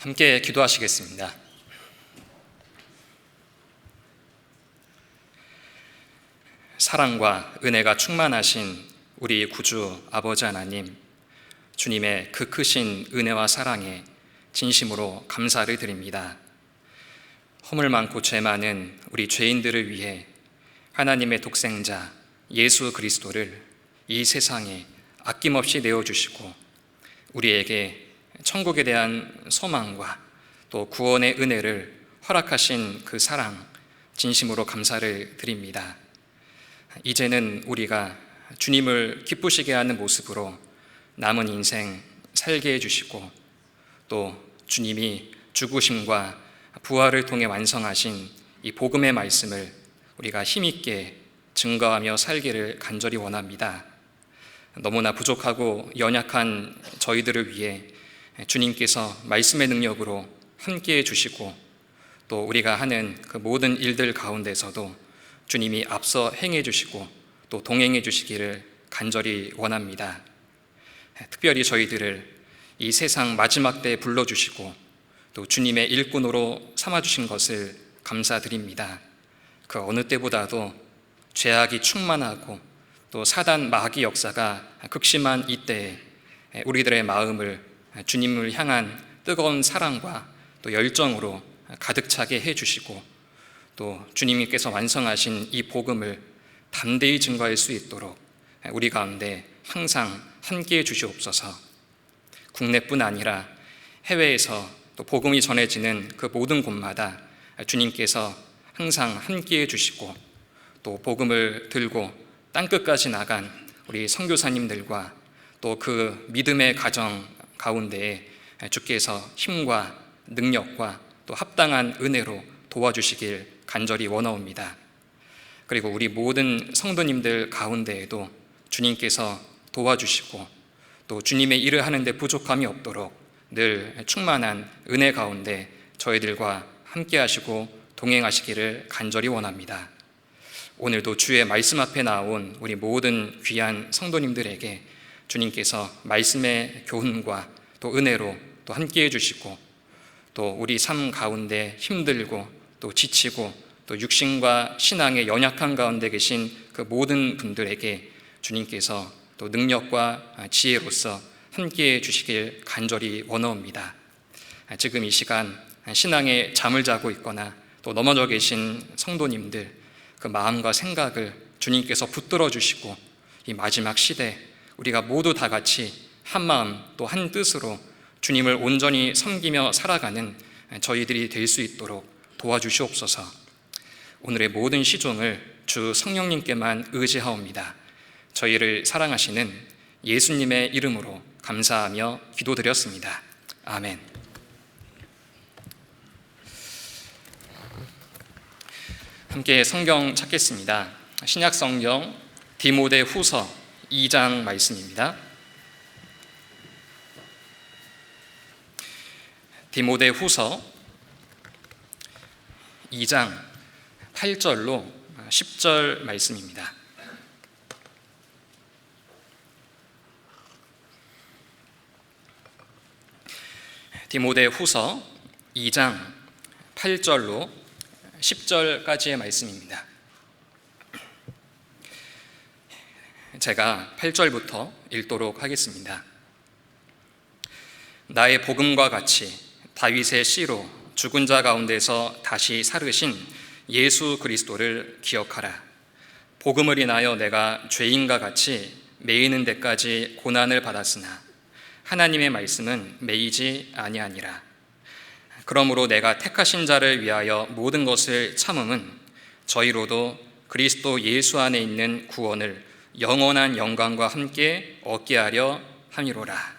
함께 기도하시겠습니다. 사랑과 은혜가 충만하신 우리 구주 아버지 하나님, 주님의 그 크신 은혜와 사랑에 진심으로 감사를 드립니다. 허물 많고 죄 많은 우리 죄인들을 위해 하나님의 독생자 예수 그리스도를 이 세상에 아낌없이 내어주시고 우리에게 천국에 대한 소망과 또 구원의 은혜를 허락하신 그 사랑, 진심으로 감사를 드립니다. 이제는 우리가 주님을 기쁘시게 하는 모습으로 남은 인생 살게 해주시고, 또 주님이 죽으심과 부활을 통해 완성하신 이 복음의 말씀을 우리가 힘있게 증거하며 살기를 간절히 원합니다. 너무나 부족하고 연약한 저희들을 위해 주님께서 말씀의 능력으로 함께해 주시고, 또 우리가 하는 그 모든 일들 가운데서도 주님이 앞서 행해 주시고 또 동행해 주시기를 간절히 원합니다. 특별히 저희들을 이 세상 마지막 때에 불러주시고 또 주님의 일꾼으로 삼아주신 것을 감사드립니다. 그 어느 때보다도 죄악이 충만하고 또 사단 마귀 역사가 극심한 이때에 우리들의 마음을 주님을 향한 뜨거운 사랑과 또 열정으로 가득 차게 해주시고, 또 주님께서 완성하신 이 복음을 담대히 증거할 수 있도록 우리 가운데 항상 함께해 주시옵소서. 국내뿐 아니라 해외에서 또 복음이 전해지는 그 모든 곳마다 주님께서 항상 함께해 주시고, 또 복음을 들고 땅끝까지 나간 우리 선교사님들과 또 그 믿음의 가정 가운데에 주께서 힘과 능력과 또 합당한 은혜로 도와주시길 간절히 원하옵니다. 그리고 우리 모든 성도님들 가운데에도 주님께서 도와주시고 또 주님의 일을 하는데 부족함이 없도록 늘 충만한 은혜 가운데 저희들과 함께 하시고 동행하시기를 간절히 원합니다. 오늘도 주의 말씀 앞에 나온 우리 모든 귀한 성도님들에게 주님께서 말씀의 교훈과 또 은혜로 또 함께 해주시고, 또 우리 삶 가운데 힘들고 또 지치고 또 육신과 신앙의 연약한 가운데 계신 그 모든 분들에게 주님께서 또 능력과 지혜로서 함께 해주시길 간절히 원하옵니다. 지금 이 시간 신앙의 잠을 자고 있거나 또 넘어져 계신 성도님들, 그 마음과 생각을 주님께서 붙들어 주시고 이 마지막 시대 우리가 모두 다 같이 한 마음 또 한 뜻으로 주님을 온전히 섬기며 살아가는 저희들이 될 수 있도록 도와주시옵소서. 오늘의 모든 시종을 주 성령님께만 의지하옵니다. 저희를 사랑하시는 예수님의 이름으로 감사하며 기도드렸습니다. 아멘. 함께 성경 찾겠습니다. 신약 성경 디모데 후서 2장 말씀입니다. 디모데 후서 2장 8절로 10절 말씀입니다. 디모데 후서 2장 8절로 10절까지의 말씀입니다. 제가 8절부터 읽도록 하겠습니다. 나의 복음과 같이 다윗의 씨로 죽은 자 가운데서 다시 살으신 예수 그리스도를 기억하라. 복음을 인하여 내가 죄인과 같이 매이는 데까지 고난을 받았으나 하나님의 말씀은 매이지 아니하니라. 그러므로 내가 택하신 자를 위하여 모든 것을 참음은 저희로도 그리스도 예수 안에 있는 구원을 영원한 영광과 함께 얻게 하려 함이로라.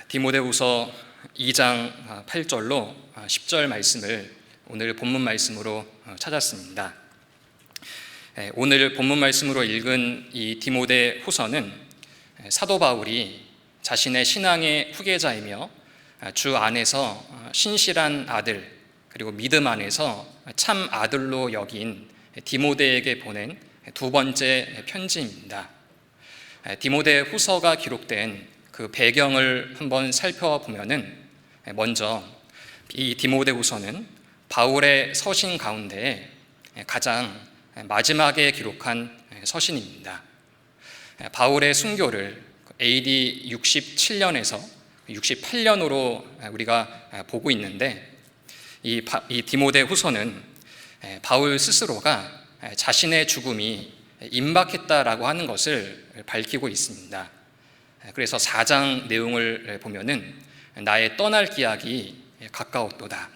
디모데후서 2장 8절로 10절 말씀을 오늘 본문 말씀으로 찾았습니다. 오늘 본문 말씀으로 읽은 이 디모데후서는 사도 바울이 자신의 신앙의 후계자이며 주 안에서 신실한 아들, 그리고 믿음 안에서 참 아들로 여긴 디모데에게 보낸 두 번째 편지입니다. 디모데 후서가 기록된 그 배경을 한번 살펴보면은 먼저 이 디모데후서는 바울의 서신 가운데 가장 마지막에 기록한 서신입니다. 바울의 순교를 AD 67년에서 68년으로 우리가 보고 있는데, 이 디모데후서는 바울 스스로가 자신의 죽음이 임박했다라고 하는 것을 밝히고 있습니다. 그래서 4장 내용을 보면은 나의 떠날 기약이 가까웠도다.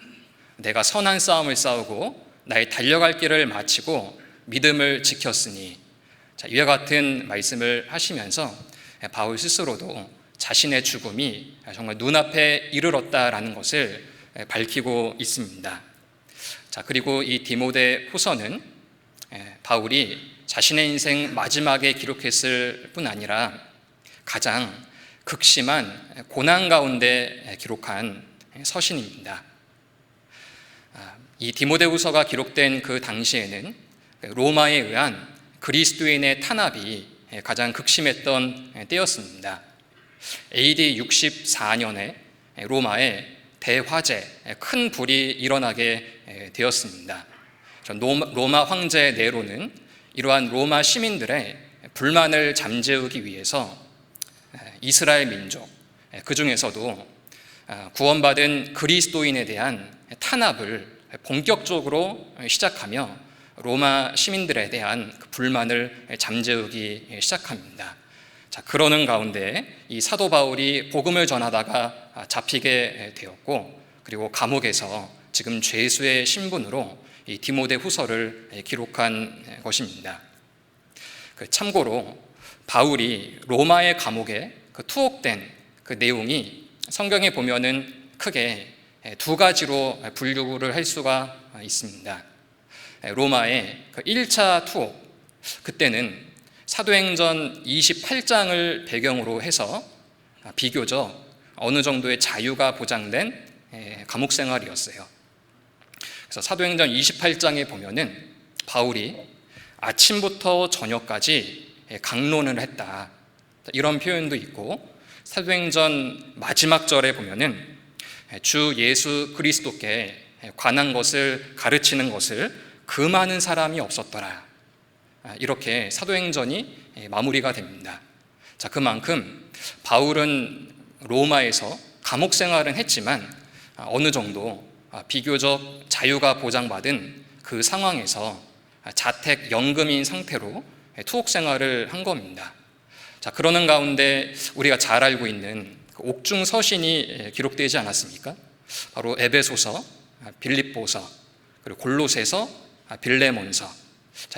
내가 선한 싸움을 싸우고 나의 달려갈 길을 마치고 믿음을 지켰으니, 이와 같은 말씀을 하시면서 바울 스스로도 자신의 죽음이 정말 눈앞에 이르렀다라는 것을 밝히고 있습니다. 그리고 이 디모데 후서는 바울이 자신의 인생 마지막에 기록했을 뿐 아니라 가장 극심한 고난 가운데 기록한 서신입니다. 이 디모데후서가 기록된 그 당시에는 로마에 의한 그리스도인의 탄압이 가장 극심했던 때였습니다. AD 64년에 로마에 대화재, 큰 불이 일어나게 되었습니다. 로마 황제 네로는 이러한 로마 시민들의 불만을 잠재우기 위해서 이스라엘 민족, 그 중에서도 구원받은 그리스도인에 대한 탄압을 본격적으로 시작하며 로마 시민들에 대한 불만을 잠재우기 시작합니다. 그러는 가운데 이 사도 바울이 복음을 전하다가 잡히게 되었고, 그리고 감옥에서 지금 죄수의 신분으로 이 디모데 후서를 기록한 것입니다. 참고로 바울이 로마의 감옥에 투옥된 그 내용이 성경에 보면은 크게 두 가지로 분류를 할 수가 있습니다. 로마의 1차 투옥, 그때는 사도행전 28장을 배경으로 해서 비교적 어느 정도의 자유가 보장된 감옥 생활이었어요. 그래서 사도행전 28장에 보면은 바울이 아침부터 저녁까지 강론을 했다, 이런 표현도 있고, 사도행전 마지막 절에 보면은 주 예수 그리스도께 관한 것을 가르치는 것을 금하는 사람이 없었더라, 이렇게 사도행전이 마무리가 됩니다. 그만큼 바울은 로마에서 감옥 생활은 했지만 어느 정도 비교적 자유가 보장받은 그 상황에서 자택 연금인 상태로 투옥 생활을 한 겁니다. 그러는 가운데 우리가 잘 알고 있는 옥중 서신이 기록되지 않았습니까? 바로 에베소서, 빌립보서, 그리고 골로새서, 빌레몬서.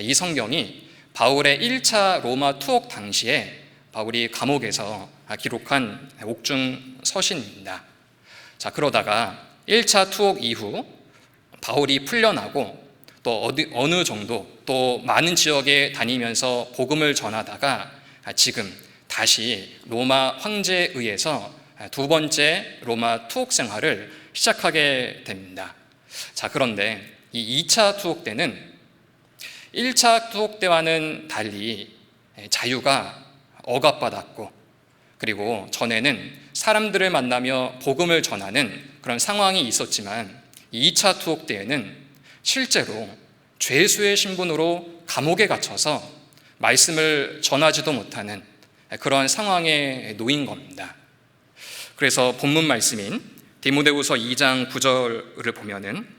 이 성경이 바울의 1차 로마 투옥 당시에 바울이 감옥에서 기록한 옥중 서신입니다. 그러다가 1차 투옥 이후 바울이 풀려나고 또 어느 정도 또 많은 지역에 다니면서 복음을 전하다가 지금 다시 로마 황제에 의해서 두 번째 로마 투옥 생활을 시작하게 됩니다. 그런데 이 2차 투옥 때는 1차 투옥 때와는 달리 자유가 억압받았고, 그리고 전에는 사람들을 만나며 복음을 전하는 그런 상황이 있었지만 2차 투옥 때에는 실제로 죄수의 신분으로 감옥에 갇혀서 말씀을 전하지도 못하는 그런 상황에 놓인 겁니다. 그래서 본문 말씀인 디모데후서 2장 9절을 보면은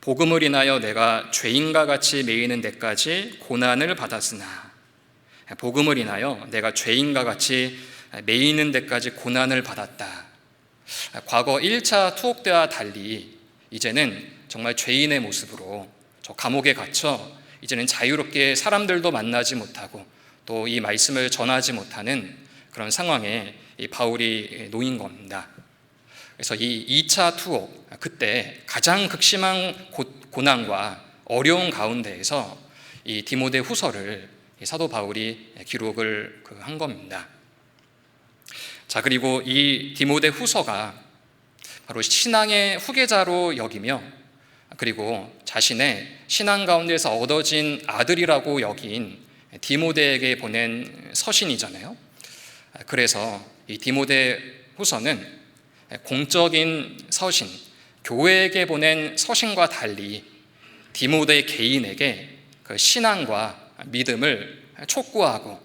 복음을 인하여 내가 죄인과 같이 매이는 데까지 고난을 받았으나, 복음을 인하여 내가 죄인과 같이 매이는 데까지 고난을 받았다. 과거 1차 투옥 때와 달리 이제는 정말 죄인의 모습으로 저 감옥에 갇혀 이제는 자유롭게 사람들도 만나지 못하고 또 이 말씀을 전하지 못하는 그런 상황에 이 바울이 놓인 겁니다. 그래서 이 2차 투옥, 그때 가장 극심한 고난과 어려운 가운데에서 이 디모데 후서를 사도 바울이 기록을 한 겁니다. 그리고 이 디모데 후서가 바로 신앙의 후계자로 여기며, 그리고 자신의 신앙 가운데서 얻어진 아들이라고 여긴 디모데에게 보낸 서신이잖아요. 그래서 이 디모데 후서는 공적인 서신, 교회에게 보낸 서신과 달리 디모데 개인에게 그 신앙과 믿음을 촉구하고,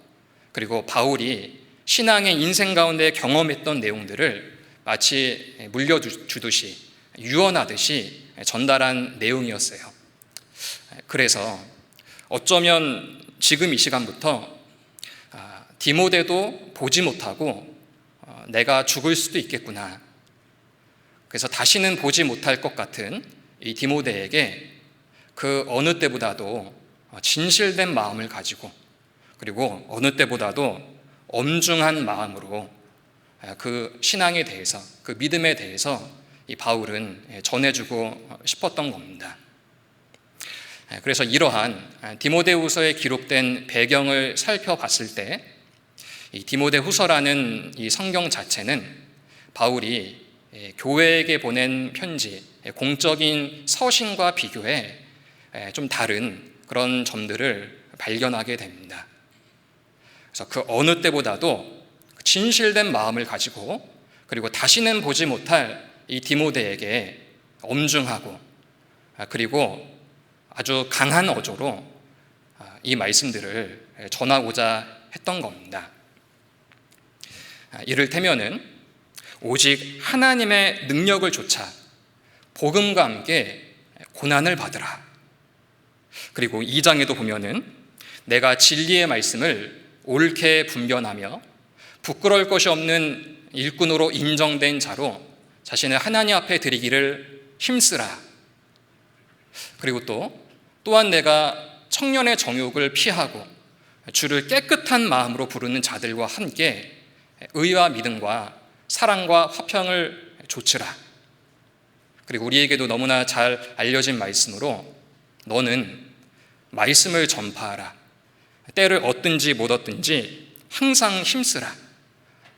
그리고 바울이 신앙의 인생 가운데 경험했던 내용들을 마치 물려주듯이, 유언하듯이 전달한 내용이었어요. 그래서 어쩌면 지금 이 시간부터 디모데도 보지 못하고 내가 죽을 수도 있겠구나, 그래서 다시는 보지 못할 것 같은 이 디모데에게 그 어느 때보다도 진실된 마음을 가지고, 그리고 어느 때보다도 엄중한 마음으로 그 신앙에 대해서, 그 믿음에 대해서 이 바울은 전해주고 싶었던 겁니다. 그래서 이러한 디모데후서에 기록된 배경을 살펴봤을 때, 이 디모데후서라는 이 성경 자체는 바울이 교회에게 보낸 편지, 공적인 서신과 비교해 좀 다른 그런 점들을 발견하게 됩니다. 그래서 그 어느 때보다도 진실된 마음을 가지고, 그리고 다시는 보지 못할 이 디모데에게 엄중하고, 그리고 아주 강한 어조로 이 말씀들을 전하고자 했던 겁니다. 이를테면은 오직 하나님의 능력을 좇아 복음과 함께 고난을 받으라. 그리고 2장에도 보면은 내가 진리의 말씀을 옳게 분변하며 부끄러울 것이 없는 일꾼으로 인정된 자로 자신을 하나님 앞에 드리기를 힘쓰라. 그리고 또한 내가 청년의 정욕을 피하고 주를 깨끗한 마음으로 부르는 자들과 함께 의와 믿음과 사랑과 화평을 좇으라. 그리고 우리에게도 너무나 잘 알려진 말씀으로 너는 말씀을 전파하라. 때를 얻든지 못 얻든지 항상 힘쓰라.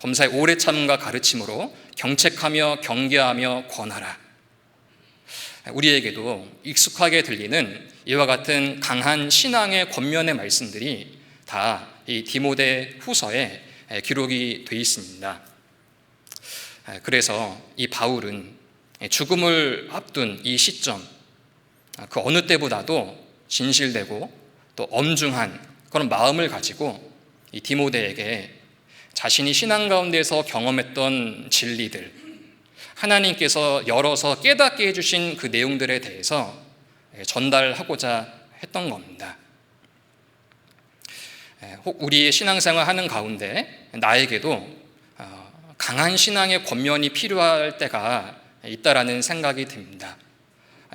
범사의 오래 참음과 가르침으로 경책하며 경계하며 권하라. 우리에게도 익숙하게 들리는 이와 같은 강한 신앙의 권면의 말씀들이 다 이 디모데 후서에 기록이 되어 있습니다. 그래서 이 바울은 죽음을 앞둔 이 시점, 그 어느 때보다도 진실되고 또 엄중한 그런 마음을 가지고 이 디모데에게 자신이 신앙 가운데서 경험했던 진리들, 하나님께서 열어서 깨닫게 해주신 그 내용들에 대해서 전달하고자 했던 겁니다. 혹 우리의 신앙생활 하는 가운데 나에게도 강한 신앙의 권면이 필요할 때가 있다라는 생각이 듭니다.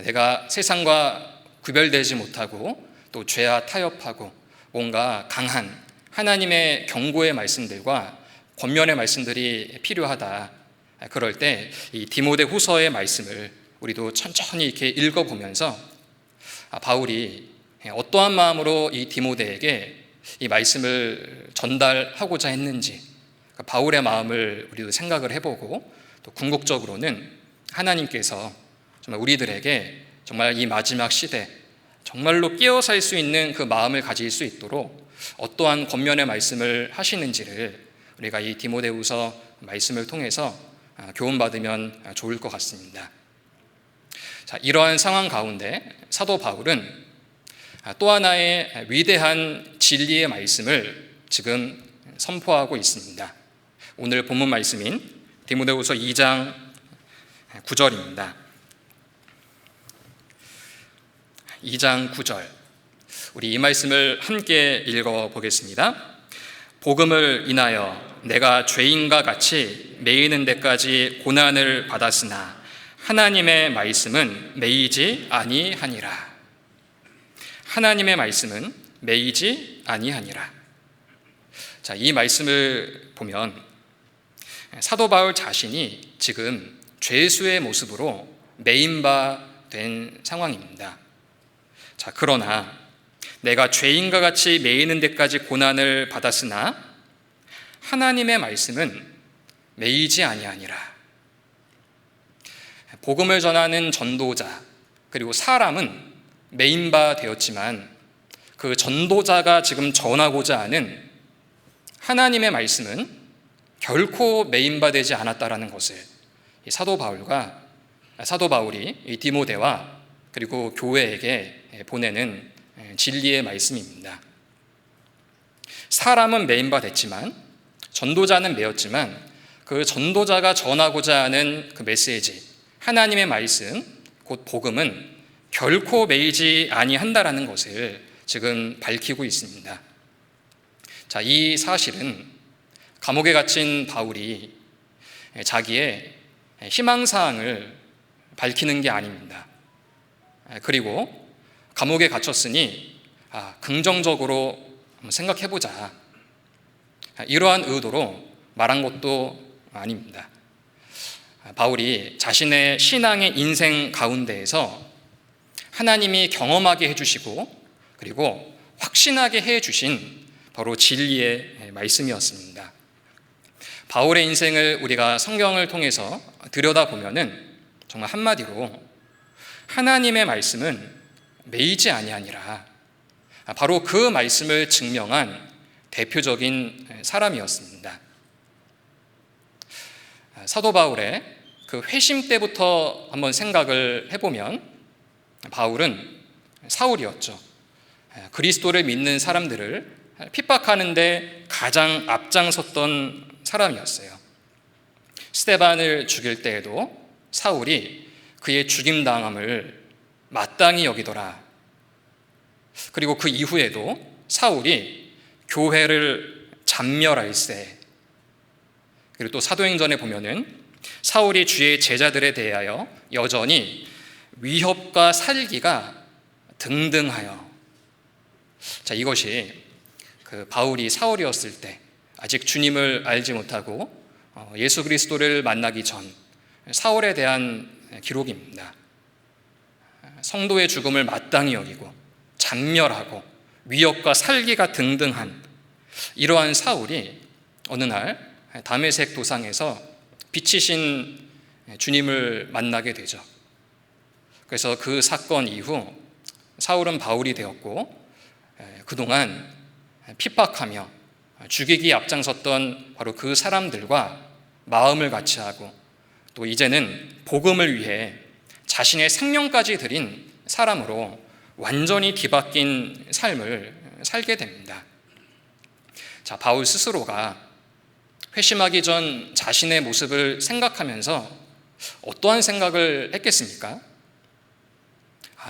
내가 세상과 구별되지 못하고 또 죄와 타협하고 뭔가 강한 하나님의 경고의 말씀들과 권면의 말씀들이 필요하다. 그럴 때 이 디모데 후서의 말씀을 우리도 천천히 이렇게 읽어보면서 바울이 어떠한 마음으로 이 디모데에게 이 말씀을 전달하고자 했는지, 바울의 마음을 우리도 생각을 해보고, 또 궁극적으로는 하나님께서 정말 우리들에게 정말 이 마지막 시대 정말로 깨어 살 수 있는 그 마음을 가질 수 있도록 어떠한 권면의 말씀을 하시는지를 우리가 이 디모데후서 말씀을 통해서 교훈받으면 좋을 것 같습니다. 자, 이러한 상황 가운데 사도 바울은 또 하나의 위대한 진리의 말씀을 지금 선포하고 있습니다. 오늘 본문 말씀인 디모데후서 2장 9절입니다. 2장 9절, 우리 이 말씀을 함께 읽어보겠습니다. 복음을 인하여 내가 죄인과 같이 매이는 데까지 고난을 받았으나 하나님의 말씀은 매이지 아니하니라. 하나님의 말씀은 매이지 아니하니라. 자, 이 말씀을 보면 사도 바울 자신이 지금 죄수의 모습으로 매인 바 된 상황입니다. 자, 그러나 내가 죄인과 같이 매이는 데까지 고난을 받았으나 하나님의 말씀은 매이지 아니하니라. 복음을 전하는 전도자 그리고 사람은 매인 바 되었지만 그 전도자가 지금 전하고자 하는 하나님의 말씀은 결코 매인 바 되지 않았다라는 것을 사도 바울이 이 디모데와 그리고 교회에게 보내는 진리의 말씀입니다. 사람은 메인 바 됐지만, 전도자는 메었지만, 그 전도자가 전하고자 하는 그 메시지, 하나님의 말씀, 곧 복음은 결코 매이지 아니한다라는 것을 지금 밝히고 있습니다. 자, 이 사실은 감옥에 갇힌 바울이 자기의 희망사항을 밝히는 게 아닙니다. 그리고 감옥에 갇혔으니 긍정적으로 한번 생각해보자, 이러한 의도로 말한 것도 아닙니다. 바울이 자신의 신앙의 인생 가운데에서 하나님이 경험하게 해주시고 그리고 확신하게 해주신 바로 진리의 말씀이었습니다. 바울의 인생을 우리가 성경을 통해서 들여다보면은 정말 한마디로 하나님의 말씀은 매이지 아니하니라, 바로 그 말씀을 증명한 대표적인 사람이었습니다. 사도 바울의 그 회심 때부터 한번 생각을 해보면 바울은 사울이었죠. 그리스도를 믿는 사람들을 핍박하는데 가장 앞장섰던 사람이었어요. 스데반을 죽일 때에도 사울이 그의 죽임당함을 마땅히 여기더라. 그리고 그 이후에도 사울이 교회를 잔멸할세. 그리고 또 사도행전에 보면은 사울이 주의 제자들에 대하여 여전히 위협과 살기가 등등하여. 자, 이것이 그 바울이 사울이었을 때 아직 주님을 알지 못하고 예수 그리스도를 만나기 전 사울에 대한 기록입니다. 성도의 죽음을 마땅히 여기고 잔멸하고 위협과 살기가 등등한 이러한 사울이 어느 날 다메섹 도상에서 빛이신 주님을 만나게 되죠. 그래서 그 사건 이후 사울은 바울이 되었고, 그동안 핍박하며 죽이기 앞장섰던 바로 그 사람들과 마음을 같이 하고, 또 이제는 복음을 위해 자신의 생명까지 드린 사람으로 완전히 뒤바뀐 삶을 살게 됩니다. 자, 바울 스스로가 회심하기 전 자신의 모습을 생각하면서 어떠한 생각을 했겠습니까?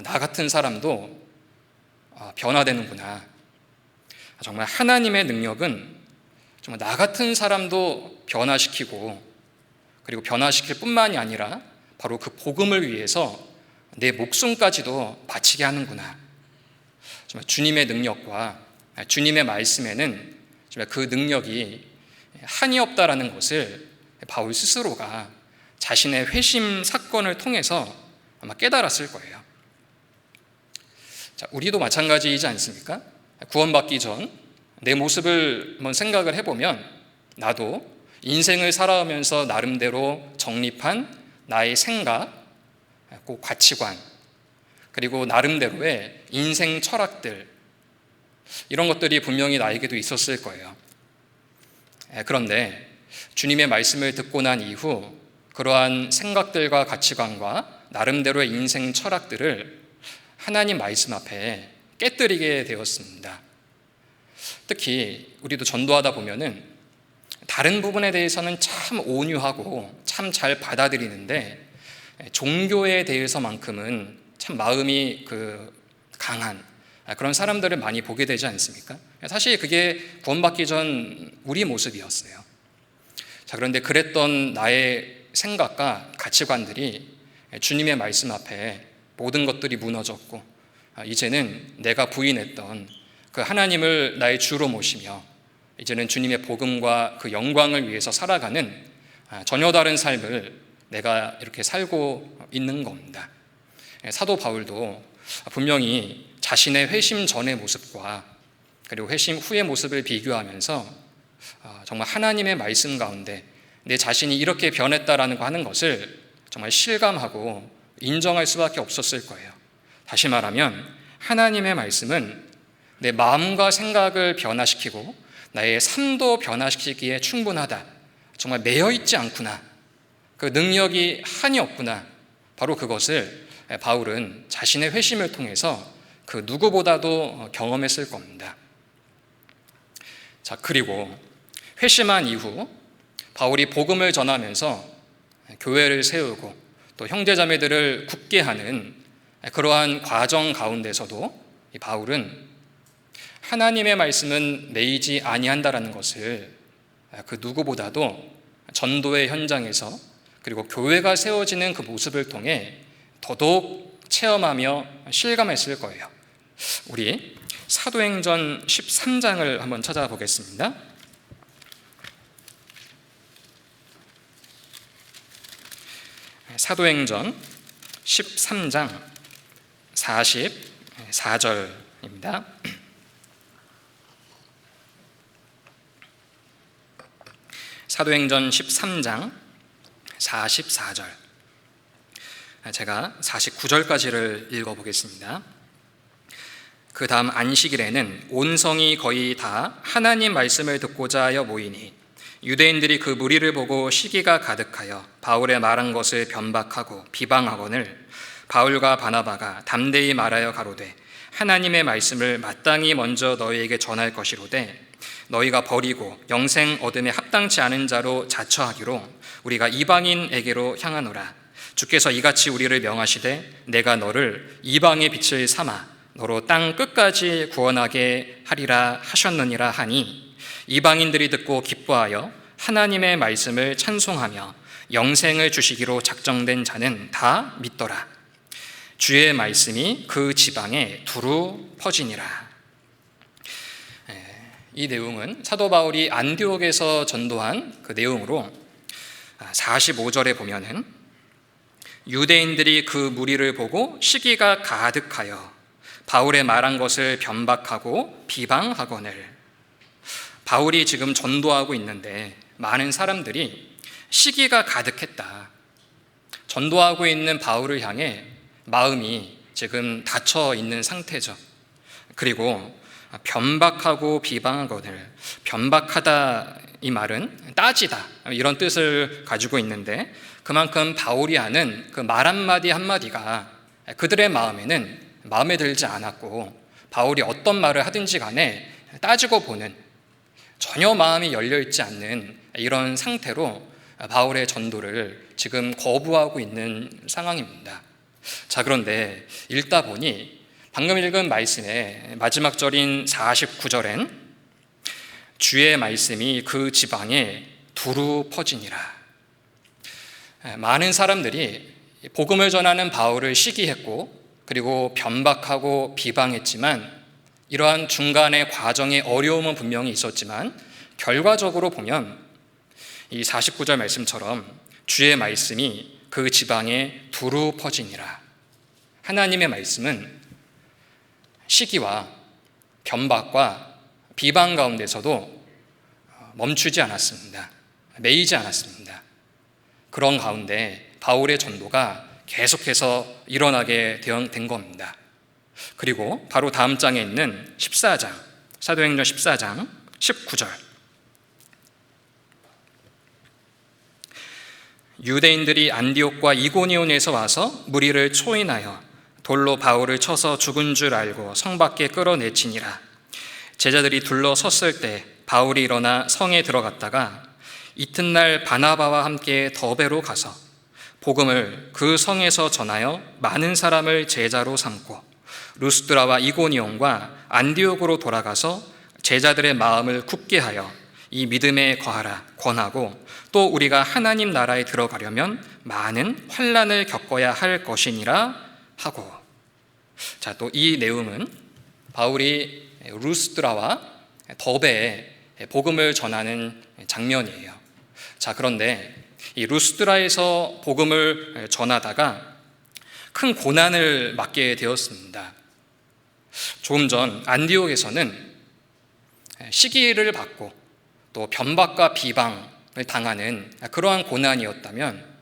나 같은 사람도 변화되는구나. 정말 하나님의 능력은 정말 나 같은 사람도 변화시키고, 그리고 변화시킬 뿐만이 아니라 바로 그 복음을 위해서 내 목숨까지도 바치게 하는구나. 정말 주님의 능력과 주님의 말씀에는 정말 그 능력이 한이 없다라는 것을 바울 스스로가 자신의 회심 사건을 통해서 아마 깨달았을 거예요. 자, 우리도 마찬가지이지 않습니까? 구원받기 전 내 모습을 한번 생각을 해보면 나도 인생을 살아오면서 나름대로 정립한 나의 생각, 꼭 가치관, 그리고 나름대로의 인생 철학들, 이런 것들이 분명히 나에게도 있었을 거예요. 그런데 주님의 말씀을 듣고 난 이후 그러한 생각들과 가치관과 나름대로의 인생 철학들을 하나님 말씀 앞에 깨뜨리게 되었습니다. 특히 우리도 전도하다 보면은 다른 부분에 대해서는 참 온유하고 참 잘 받아들이는데 종교에 대해서만큼은 참 마음이 강한 그런 사람들을 많이 보게 되지 않습니까? 사실 그게 구원받기 전 우리 모습이었어요. 자, 그런데 그랬던 나의 생각과 가치관들이 주님의 말씀 앞에 모든 것들이 무너졌고, 이제는 내가 부인했던 그 하나님을 나의 주로 모시며 이제는 주님의 복음과 그 영광을 위해서 살아가는 전혀 다른 삶을 내가 이렇게 살고 있는 겁니다. 사도 바울도 분명히 자신의 회심 전의 모습과 그리고 회심 후의 모습을 비교하면서 정말 하나님의 말씀 가운데 내 자신이 이렇게 변했다라는 거 하는 것을 정말 실감하고 인정할 수밖에 없었을 거예요. 다시 말하면 하나님의 말씀은 내 마음과 생각을 변화시키고 나의 삶도 변화시키기에 충분하다. 정말 매여있지 않구나. 그 능력이 한이 없구나. 바로 그것을 바울은 자신의 회심을 통해서 그 누구보다도 경험했을 겁니다. 자, 그리고 회심한 이후 바울이 복음을 전하면서 교회를 세우고 또 형제자매들을 굳게 하는 그러한 과정 가운데서도 이 바울은 하나님의 말씀은 매이지 아니한다라는 것을 그 누구보다도 전도의 현장에서 그리고 교회가 세워지는 그 모습을 통해 더더욱 체험하며 실감했을 거예요. 우리 사도행전 13장을 한번 찾아보겠습니다. 사도행전 13장 44절입니다. 사도행전 13장 44절, 제가 49절까지를 읽어보겠습니다. 그 다음 안식일에는 온 성이 거의 다 하나님 말씀을 듣고자 하여 모이니 유대인들이 그 무리를 보고 시기가 가득하여 바울의 말한 것을 변박하고 비방하거늘 바울과 바나바가 담대히 말하여 가로되 하나님의 말씀을 마땅히 먼저 너희에게 전할 것이로되 너희가 버리고 영생 얻음에 합당치 않은 자로 자처하기로 우리가 이방인에게로 향하노라. 주께서 이같이 우리를 명하시되 내가 너를 이방의 빛을 삼아 너로 땅 끝까지 구원하게 하리라 하셨느니라 하니 이방인들이 듣고 기뻐하여 하나님의 말씀을 찬송하며 영생을 주시기로 작정된 자는 다 믿더라. 주의 말씀이 그 지방에 두루 퍼지니라. 이 내용은 사도 바울이 안디옥에서 전도한 그 내용으로 45절에 보면은 유대인들이 그 무리를 보고 시기가 가득하여 바울의 말한 것을 변박하고 비방하거늘, 바울이 지금 전도하고 있는데 많은 사람들이 시기가 가득했다. 전도하고 있는 바울을 향해 마음이 지금 닫혀 있는 상태죠. 그리고 변박하고 비방하거늘, 변박하다 이 말은 따지다 이런 뜻을 가지고 있는데 그만큼 바울이 하는 그 말 한마디 한마디가 그들의 마음에는 마음에 들지 않았고 바울이 어떤 말을 하든지 간에 따지고 보는, 전혀 마음이 열려있지 않는 이런 상태로 바울의 전도를 지금 거부하고 있는 상황입니다. 자, 그런데 읽다 보니 방금 읽은 말씀의 마지막 절인 49절엔 주의 말씀이 그 지방에 두루 퍼지니라. 많은 사람들이 복음을 전하는 바울을 시기했고 그리고 변박하고 비방했지만 이러한 중간의 과정의 어려움은 분명히 있었지만 결과적으로 보면 이 49절 말씀처럼 주의 말씀이 그 지방에 두루 퍼지니라. 하나님의 말씀은 시기와 변박과 비방 가운데서도 멈추지 않았습니다. 매이지 않았습니다. 그런 가운데 바울의 전도가 계속해서 일어나게 된 겁니다. 그리고 바로 다음 장에 있는 14장, 사도행전 14장 19절, 유대인들이 안디옥과 이고니온에서 와서 무리를 초인하여 돌로 바울을 쳐서 죽은 줄 알고 성 밖에 끌어내치니라. 제자들이 둘러섰을 때 바울이 일어나 성에 들어갔다가 이튿날 바나바와 함께 더베로 가서 복음을 그 성에서 전하여 많은 사람을 제자로 삼고 루스드라와 이고니온과 안디옥으로 돌아가서 제자들의 마음을 굳게 하여 이 믿음에 거하라 권하고 또 우리가 하나님 나라에 들어가려면 많은 환난을 겪어야 할 것이니라 하고. 자, 또 이 내용은 바울이 루스드라와 더베에 복음을 전하는 장면이에요. 자, 그런데 이 루스드라에서 복음을 전하다가 큰 고난을 맞게 되었습니다. 조금 전 안디옥에서는 시기를 받고 또 변박과 비방을 당하는 그러한 고난이었다면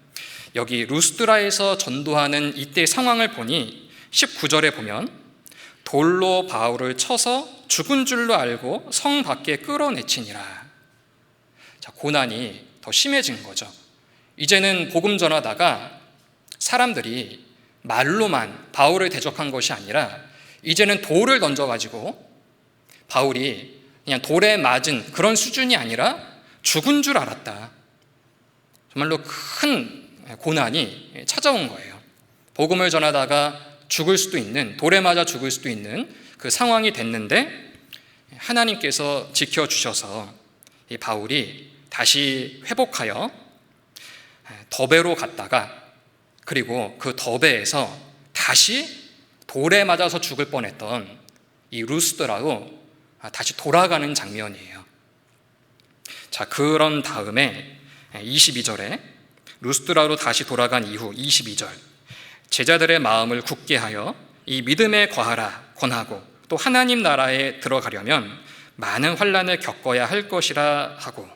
여기 루스드라에서 전도하는 이때 상황을 보니 19절에 보면 돌로 바울을 쳐서 죽은 줄로 알고 성 밖에 끌어내치니라. 자, 고난이 더 심해진 거죠. 이제는 복음 전하다가 사람들이 말로만 바울을 대적한 것이 아니라 이제는 돌을 던져가지고 바울이 그냥 돌에 맞은 그런 수준이 아니라 죽은 줄 알았다. 정말로 큰 고난이 찾아온 거예요. 복음을 전하다가 죽을 수도 있는, 돌에 맞아 죽을 수도 있는 그 상황이 됐는데 하나님께서 지켜주셔서 이 바울이 다시 회복하여 더베로 갔다가 그리고 그 더베에서 다시 돌에 맞아서 죽을 뻔했던 이 루스드라로 다시 돌아가는 장면이에요. 자, 그런 다음에 22절에 루스드라로 다시 돌아간 이후 22절, 제자들의 마음을 굳게 하여 이 믿음에 거하라 권하고 또 하나님 나라에 들어가려면 많은 환난을 겪어야 할 것이라 하고,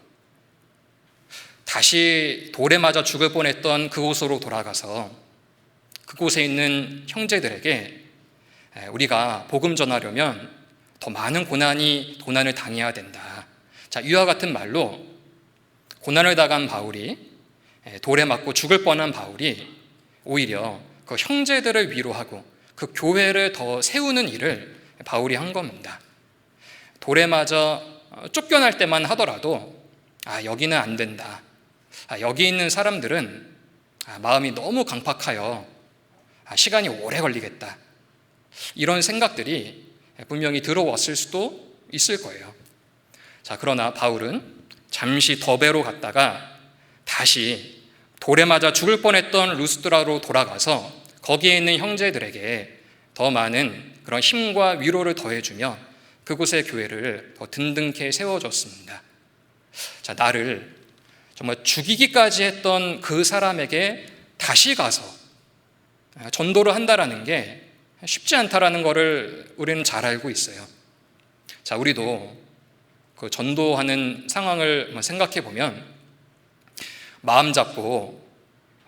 다시 돌에 맞아 죽을 뻔했던 그곳으로 돌아가서 그곳에 있는 형제들에게 우리가 복음 전하려면 더 많은 고난을 당해야 된다. 자, 이와 같은 말로 고난을 당한 바울이, 돌에 맞고 죽을 뻔한 바울이 오히려 그 형제들을 위로하고 그 교회를 더 세우는 일을 바울이 한 겁니다. 돌에 맞아 쫓겨날 때만 하더라도 여기는 안 된다. 여기 있는 사람들은 마음이 너무 강팍하여 시간이 오래 걸리겠다. 이런 생각들이 분명히 들어왔을 수도 있을 거예요. 자, 그러나 바울은 잠시 더베로 갔다가 다시 돌에 맞아 죽을 뻔했던 루스드라로 돌아가서 거기에 있는 형제들에게 더 많은 그런 힘과 위로를 더해주며 그곳의 교회를 더 든든케 세워줬습니다. 자, 나를 정말 죽이기까지 했던 그 사람에게 다시 가서 전도를 한다라는 게 쉽지 않다라는 것을 우리는 잘 알고 있어요. 자, 우리도 그 전도하는 상황을 생각해 보면 마음 잡고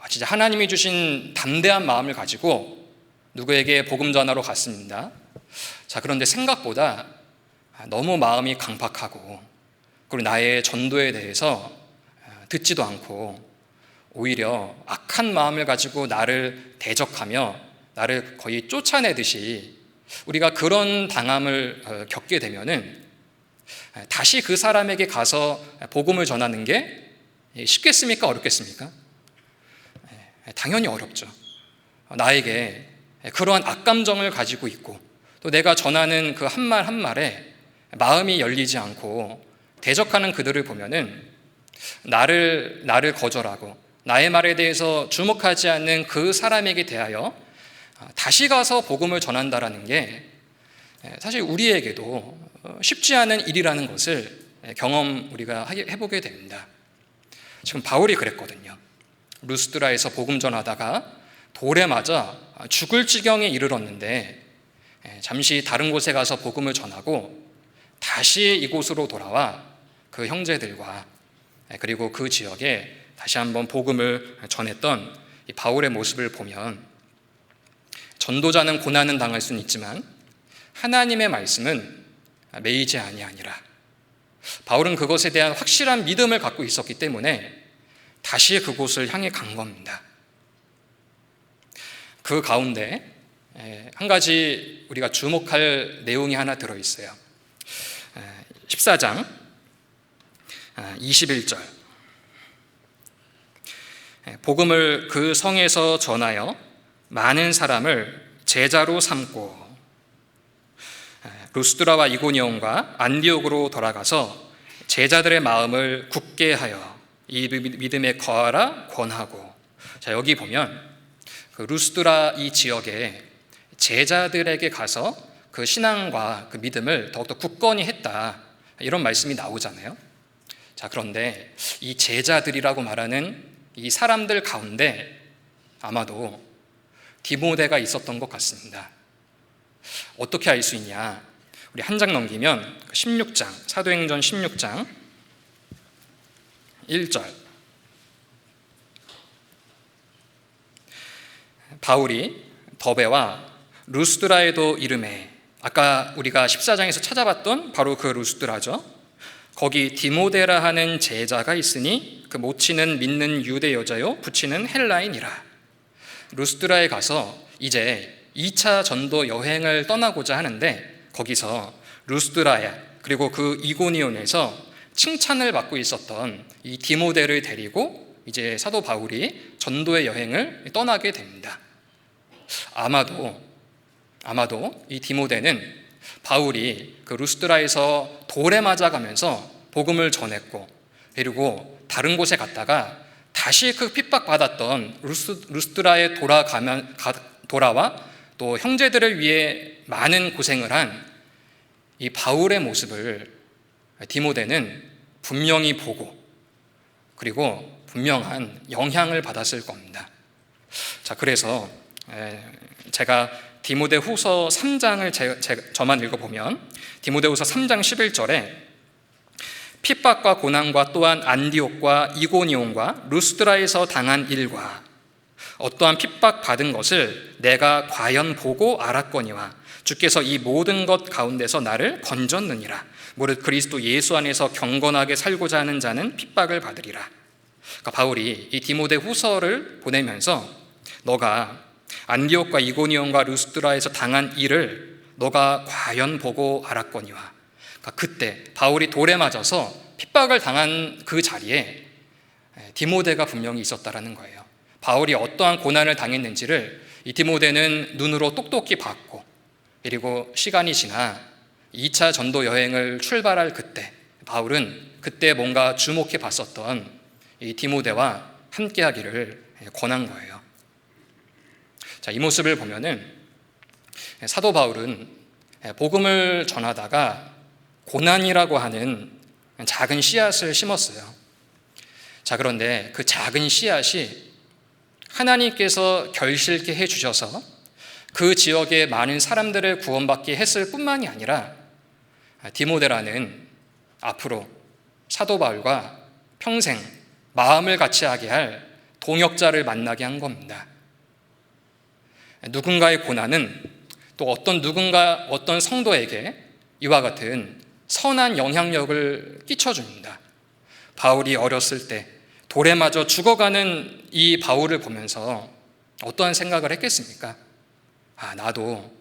진짜 하나님이 주신 담대한 마음을 가지고 누구에게 복음 전하러 갔습니다. 자, 그런데 생각보다 너무 마음이 강팍하고 그리고 나의 전도에 대해서 듣지도 않고 오히려 악한 마음을 가지고 나를 대적하며 나를 거의 쫓아내듯이 우리가 그런 당함을 겪게 되면은 다시 그 사람에게 가서 복음을 전하는 게 쉽겠습니까? 어렵겠습니까? 당연히 어렵죠. 나에게 그러한 악감정을 가지고 있고 또 내가 전하는 그 한 말 한 말에 마음이 열리지 않고 대적하는 그들을 보면은 나를 거절하고 나의 말에 대해서 주목하지 않는 그 사람에게 대하여 다시 가서 복음을 전한다라는 게 사실 우리에게도 쉽지 않은 일이라는 것을 경험 우리가 해보게 됩니다. 지금 바울이 그랬거든요. 루스드라에서 복음 전하다가 돌에 맞아 죽을 지경에 이르렀는데 잠시 다른 곳에 가서 복음을 전하고 다시 이곳으로 돌아와 그 형제들과 그리고 그 지역에 다시 한번 복음을 전했던 이 바울의 모습을 보면 전도자는 고난은 당할 수는 있지만 하나님의 말씀은 매이지 아니하니라. 바울은 그것에 대한 확실한 믿음을 갖고 있었기 때문에 다시 그곳을 향해 간 겁니다. 그 가운데 한 가지 우리가 주목할 내용이 하나 들어있어요. 14장 21절, 복음을 그 성에서 전하여 많은 사람을 제자로 삼고 루스드라와 이고니온과 안디옥으로 돌아가서 제자들의 마음을 굳게 하여 이 믿음에 거하라 권하고. 자, 여기 보면 그 루스드라 이 지역에 제자들에게 가서 그 신앙과 그 믿음을 더욱더 굳건히 했다, 이런 말씀이 나오잖아요. 자, 그런데 이 제자들이라고 말하는 이 사람들 가운데 아마도 디모데가 있었던 것 같습니다. 어떻게 알 수 있냐? 우리 한 장 넘기면 16장, 사도행전 16장 1절, 바울이 더베와 루스드라에도 이르매, 아까 우리가 14장에서 찾아봤던 바로 그 루스드라죠. 거기 디모데라 하는 제자가 있으니 그 모치는 믿는 유대 여자요 부치는 헬라인이라. 루스드라에 가서 이제 2차 전도 여행을 떠나고자 하는데 거기서 루스드라야 그리고 그 이고니온에서 칭찬을 받고 있었던 이 디모데를 데리고 이제 사도 바울이 전도의 여행을 떠나게 됩니다. 아마도 이 디모데는 바울이 그 루스드라에서 돌에 맞아가면서 복음을 전했고 그리고 다른 곳에 갔다가 다시 그 핍박받았던 루스드라에 돌아와 또 형제들을 위해 많은 고생을 한 이 바울의 모습을 디모데는 분명히 보고 그리고 분명한 영향을 받았을 겁니다. 자, 그래서 제가 디모데 후서 3장을 저만 읽어보면 디모데 후서 3장 11절에 핍박과 고난과 또한 안디옥과 이고니온과 루스드라에서 당한 일과 어떠한 핍박 받은 것을 내가 과연 보고 알았거니와 주께서 이 모든 것 가운데서 나를 건졌느니라. 무릇 그리스도 예수 안에서 경건하게 살고자 하는 자는 핍박을 받으리라. 그러니까 바울이 이 디모데 후서를 보내면서 너가 안디옥과 이고니온과 루스드라에서 당한 일을 너가 과연 보고 알았거니와. 그러니까 그때 바울이 돌에 맞아서 핍박을 당한 그 자리에 디모데가 분명히 있었다라는 거예요. 바울이 어떠한 고난을 당했는지를 이 디모데는 눈으로 똑똑히 봤고 그리고 시간이 지나 2차 전도 여행을 출발할 그때 바울은 그때 뭔가 주목해 봤었던 이 디모데와 함께 하기를 권한 거예요. 자, 이 모습을 보면은 사도 바울은 복음을 전하다가 고난이라고 하는 작은 씨앗을 심었어요. 자, 그런데 그 작은 씨앗이 하나님께서 결실케 해주셔서 그 지역의 많은 사람들을 구원받게 했을 뿐만이 아니라 디모데라는 앞으로 사도 바울과 평생 마음을 같이 하게 할 동역자를 만나게 한 겁니다. 누군가의 고난은 또 어떤 성도에게 이와 같은 선한 영향력을 끼쳐줍니다. 바울이 어렸을 때 돌에 맞아 죽어가는 이 바울을 보면서 어떠한 생각을 했겠습니까? 나도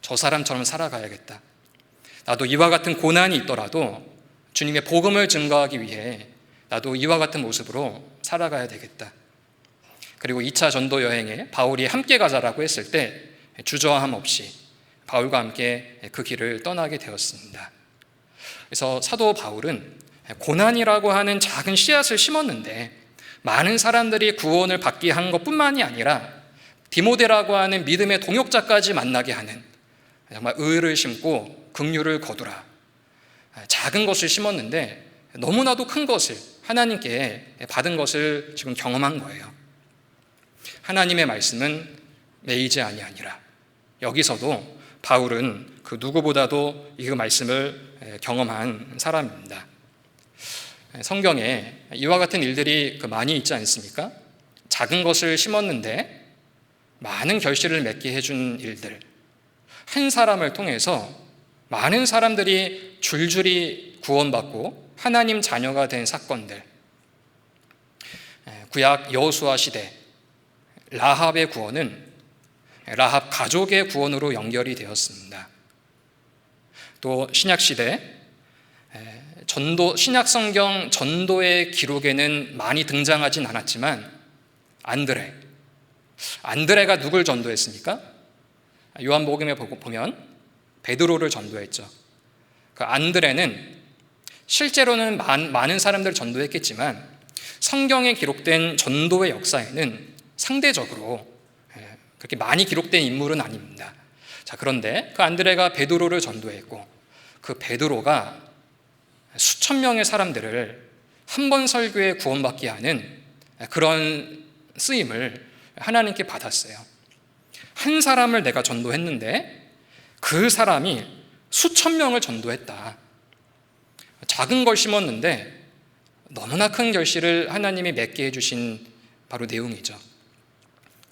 저 사람처럼 살아가야겠다. 나도 이와 같은 고난이 있더라도 주님의 복음을 증거하기 위해 나도 이와 같은 모습으로 살아가야 되겠다. 그리고 2차 전도 여행에 바울이 함께 가자라고 했을 때 주저함 없이 바울과 함께 그 길을 떠나게 되었습니다. 그래서 사도 바울은 고난이라고 하는 작은 씨앗을 심었는데 많은 사람들이 구원을 받게 한 것뿐만이 아니라 디모데라고 하는 믿음의 동역자까지 만나게 하는 정말 의를 심고 긍휼을 거두라. 작은 것을 심었는데 너무나도 큰 것을 하나님께 받은 것을 지금 경험한 거예요. 하나님의 말씀은 매이지 아니하니라. 여기서도 바울은 그 누구보다도 이 말씀을 경험한 사람입니다. 성경에 이와 같은 일들이 많이 있지 않습니까? 작은 것을 심었는데 많은 결실을 맺게 해준 일들, 한 사람을 통해서 많은 사람들이 줄줄이 구원받고 하나님 자녀가 된 사건들, 구약 여호수아 시대 라합의 구원은 라합 가족의 구원으로 연결이 되었습니다. 또 신약 시대 신약 성경 전도의 기록에는 많이 등장하진 않았지만 안드레가 누굴 전도했습니까? 요한복음에 보면 베드로를 전도했죠. 그 안드레는 실제로는 많은 사람들을 전도했겠지만 성경에 기록된 전도의 역사에는 상대적으로 그렇게 많이 기록된 인물은 아닙니다. 자, 그런데 그 안드레가 베드로를 전도했고 그 베드로가 수천 명의 사람들을 한 번 설교에 구원받게 하는 그런 쓰임을 하나님께 받았어요. 한 사람을 내가 전도했는데 그 사람이 수천 명을 전도했다. 작은 걸 심었는데 너무나 큰 결실을 하나님이 맺게 해주신 바로 내용이죠.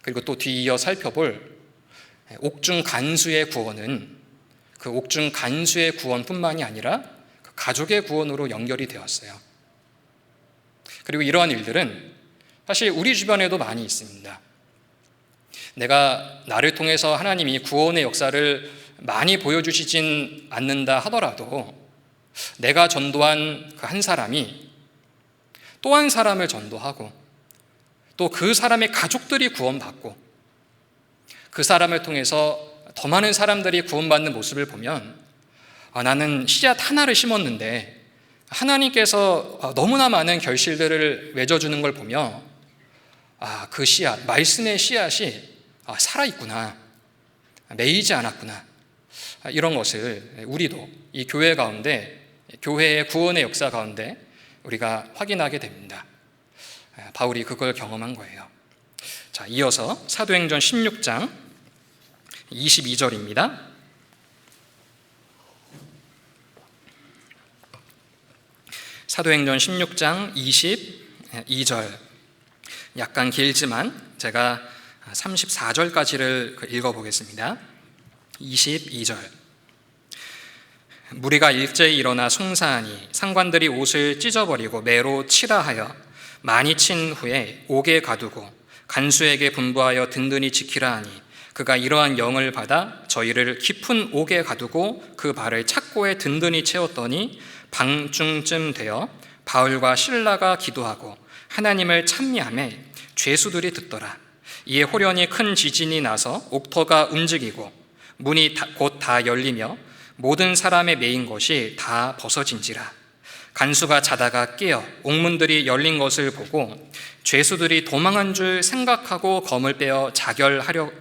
그리고 또 뒤이어 살펴볼 옥중 간수의 구원은 그 옥중 간수의 구원뿐만이 아니라 가족의 구원으로 연결이 되었어요. 그리고 이러한 일들은 사실 우리 주변에도 많이 있습니다. 내가 나를 통해서 하나님이 구원의 역사를 많이 보여주시진 않는다 하더라도 내가 전도한 그 한 사람이 또 한 사람을 전도하고 또 그 사람의 가족들이 구원받고 그 사람을 통해서 더 많은 사람들이 구원받는 모습을 보면 나는 씨앗 하나를 심었는데 하나님께서 너무나 많은 결실들을 맺어주는 걸 보며 그 씨앗, 말씀의 씨앗이 살아있구나, 매이지 않았구나, 이런 것을 우리도 이 교회 가운데, 교회의 구원의 역사 가운데 우리가 확인하게 됩니다. 바울이 그걸 경험한 거예요. 자, 이어서 사도행전 16장 22절입니다. 사도행전 16장 22절, 약간 길지만 제가 34절까지를 읽어보겠습니다. 22절. 무리가 일제히 일어나 송사하니 상관들이 옷을 찢어버리고 매로 치라 하여 많이 친 후에 옥에 가두고 간수에게 분부하여 든든히 지키라 하니 그가 이러한 영을 받아 저희를 깊은 옥에 가두고 그 발을 착고에 든든히 채웠더니 밤중쯤 되어 바울과 실라가 기도하고 하나님을 찬미하매 죄수들이 듣더라. 이에 호련히 큰 지진이 나서 옥터가 움직이고 문이 곧 다 열리며 모든 사람의 매인 것이 다 벗어진지라. 간수가 자다가 깨어 옥문들이 열린 것을 보고 죄수들이 도망한 줄 생각하고 검을 빼어 자결하려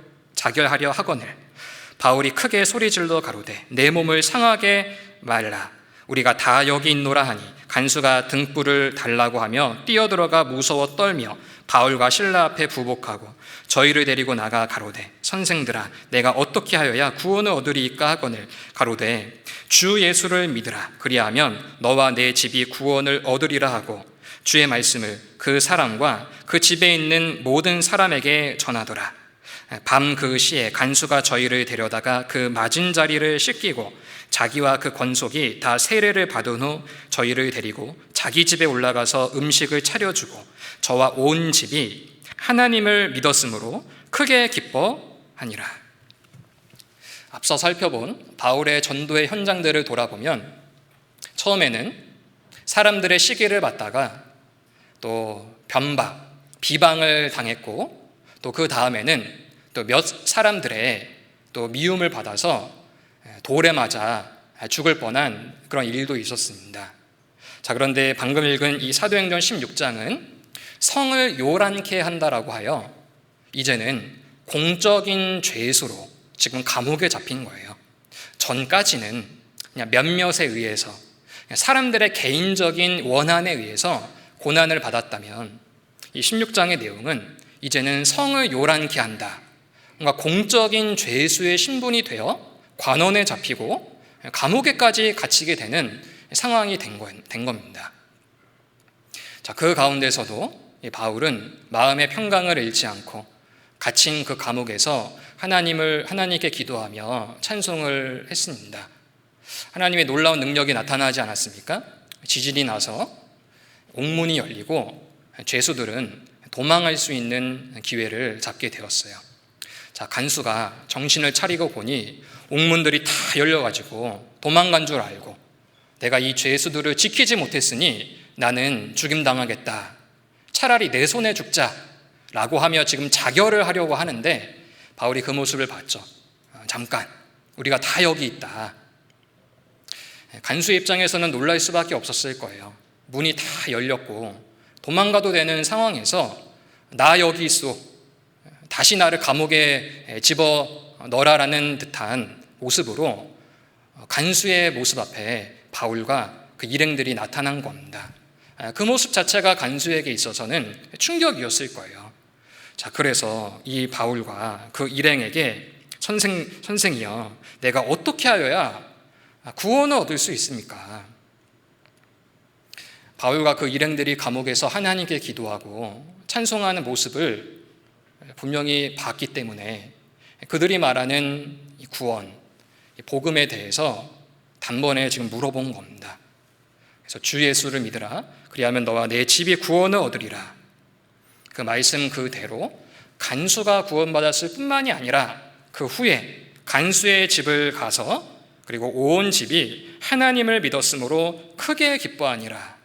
하거늘 바울이 크게 소리질러 가로되 내 몸을 상하게 말라. 우리가 다 여기 있노라 하니 간수가 등불을 달라고 하며 뛰어들어가 무서워 떨며 바울과 실라 앞에 부복하고 저희를 데리고 나가 가로되 선생들아 내가 어떻게 하여야 구원을 얻으리이까 하거늘 가로되 주 예수를 믿으라. 그리하면 너와 내 집이 구원을 얻으리라 하고 주의 말씀을 그 사람과 그 집에 있는 모든 사람에게 전하더라. 밤 그 시에 간수가 저희를 데려다가 그 맞은 자리를 씻기고 자기와 그 권속이 다 세례를 받은 후 저희를 데리고 자기 집에 올라가서 음식을 차려주고 저와 온 집이 하나님을 믿었으므로 크게 기뻐하니라. 앞서 살펴본 바울의 전도의 현장들을 돌아보면 처음에는 사람들의 시기를 받다가 또 변박, 비방을 당했고 또 그 다음에는 또 몇 사람들의 또 미움을 받아서 돌에 맞아 죽을 뻔한 그런 일도 있었습니다. 자, 그런데 방금 읽은 이 사도행전 16장은 성을 요란케 한다라고 하여 이제는 공적인 죄수로 지금 감옥에 잡힌 거예요. 전까지는 그냥 몇몇에 의해서 사람들의 개인적인 원한에 의해서 고난을 받았다면 이 16장의 내용은 이제는 성을 요란케 한다. 뭔가 공적인 죄수의 신분이 되어 관원에 잡히고 감옥에까지 갇히게 되는 상황이 된 겁니다. 자, 그 가운데서도 바울은 마음의 평강을 잃지 않고 갇힌 그 감옥에서 하나님께 기도하며 찬송을 했습니다. 하나님의 놀라운 능력이 나타나지 않았습니까? 지진이 나서 옥문이 열리고 죄수들은 도망할 수 있는 기회를 잡게 되었어요. 자, 간수가 정신을 차리고 보니 옥문들이 다 열려가지고 도망간 줄 알고 내가 이 죄수들을 지키지 못했으니 나는 죽임당하겠다. 차라리 내 손에 죽자라고 하며 지금 자결을 하려고 하는데 바울이 그 모습을 봤죠. 잠깐, 우리가 다 여기 있다. 간수의 입장에서는 놀랄 수밖에 없었을 거예요. 문이 다 열렸고 도망가도 되는 상황에서 나 여기 있어, 다시 나를 감옥에 집어 넣으라라는 듯한 모습으로 간수의 모습 앞에 바울과 그 일행들이 나타난 겁니다. 그 모습 자체가 간수에게 있어서는 충격이었을 거예요. 자, 그래서 이 바울과 그 일행에게 선생이여, 내가 어떻게 하여야 구원을 얻을 수 있습니까? 바울과 그 일행들이 감옥에서 하나님께 기도하고 찬송하는 모습을 분명히 봤기 때문에 그들이 말하는 이 구원, 이 복음에 대해서 단번에 지금 물어본 겁니다. 그래서 주 예수를 믿으라. 그리하면 너와 내 집이 구원을 얻으리라. 그 말씀 그대로 간수가 구원받았을 뿐만이 아니라 그 후에 간수의 집을 가서 그리고 온 집이 하나님을 믿었으므로 크게 기뻐하니라.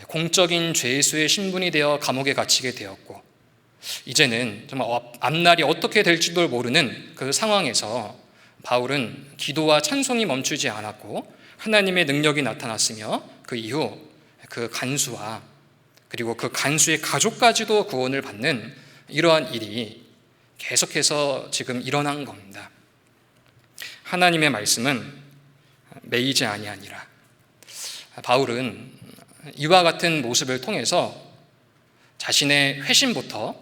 공적인 죄수의 신분이 되어 감옥에 갇히게 되었고, 이제는 정말 앞날이 어떻게 될지도 모르는 그 상황에서 바울은 기도와 찬송이 멈추지 않았고 하나님의 능력이 나타났으며, 그 이후 그 간수와 그리고 그 간수의 가족까지도 구원을 받는 이러한 일이 계속해서 지금 일어난 겁니다. 하나님의 말씀은 매이지 아니하니라. 바울은 이와 같은 모습을 통해서 자신의 회심부터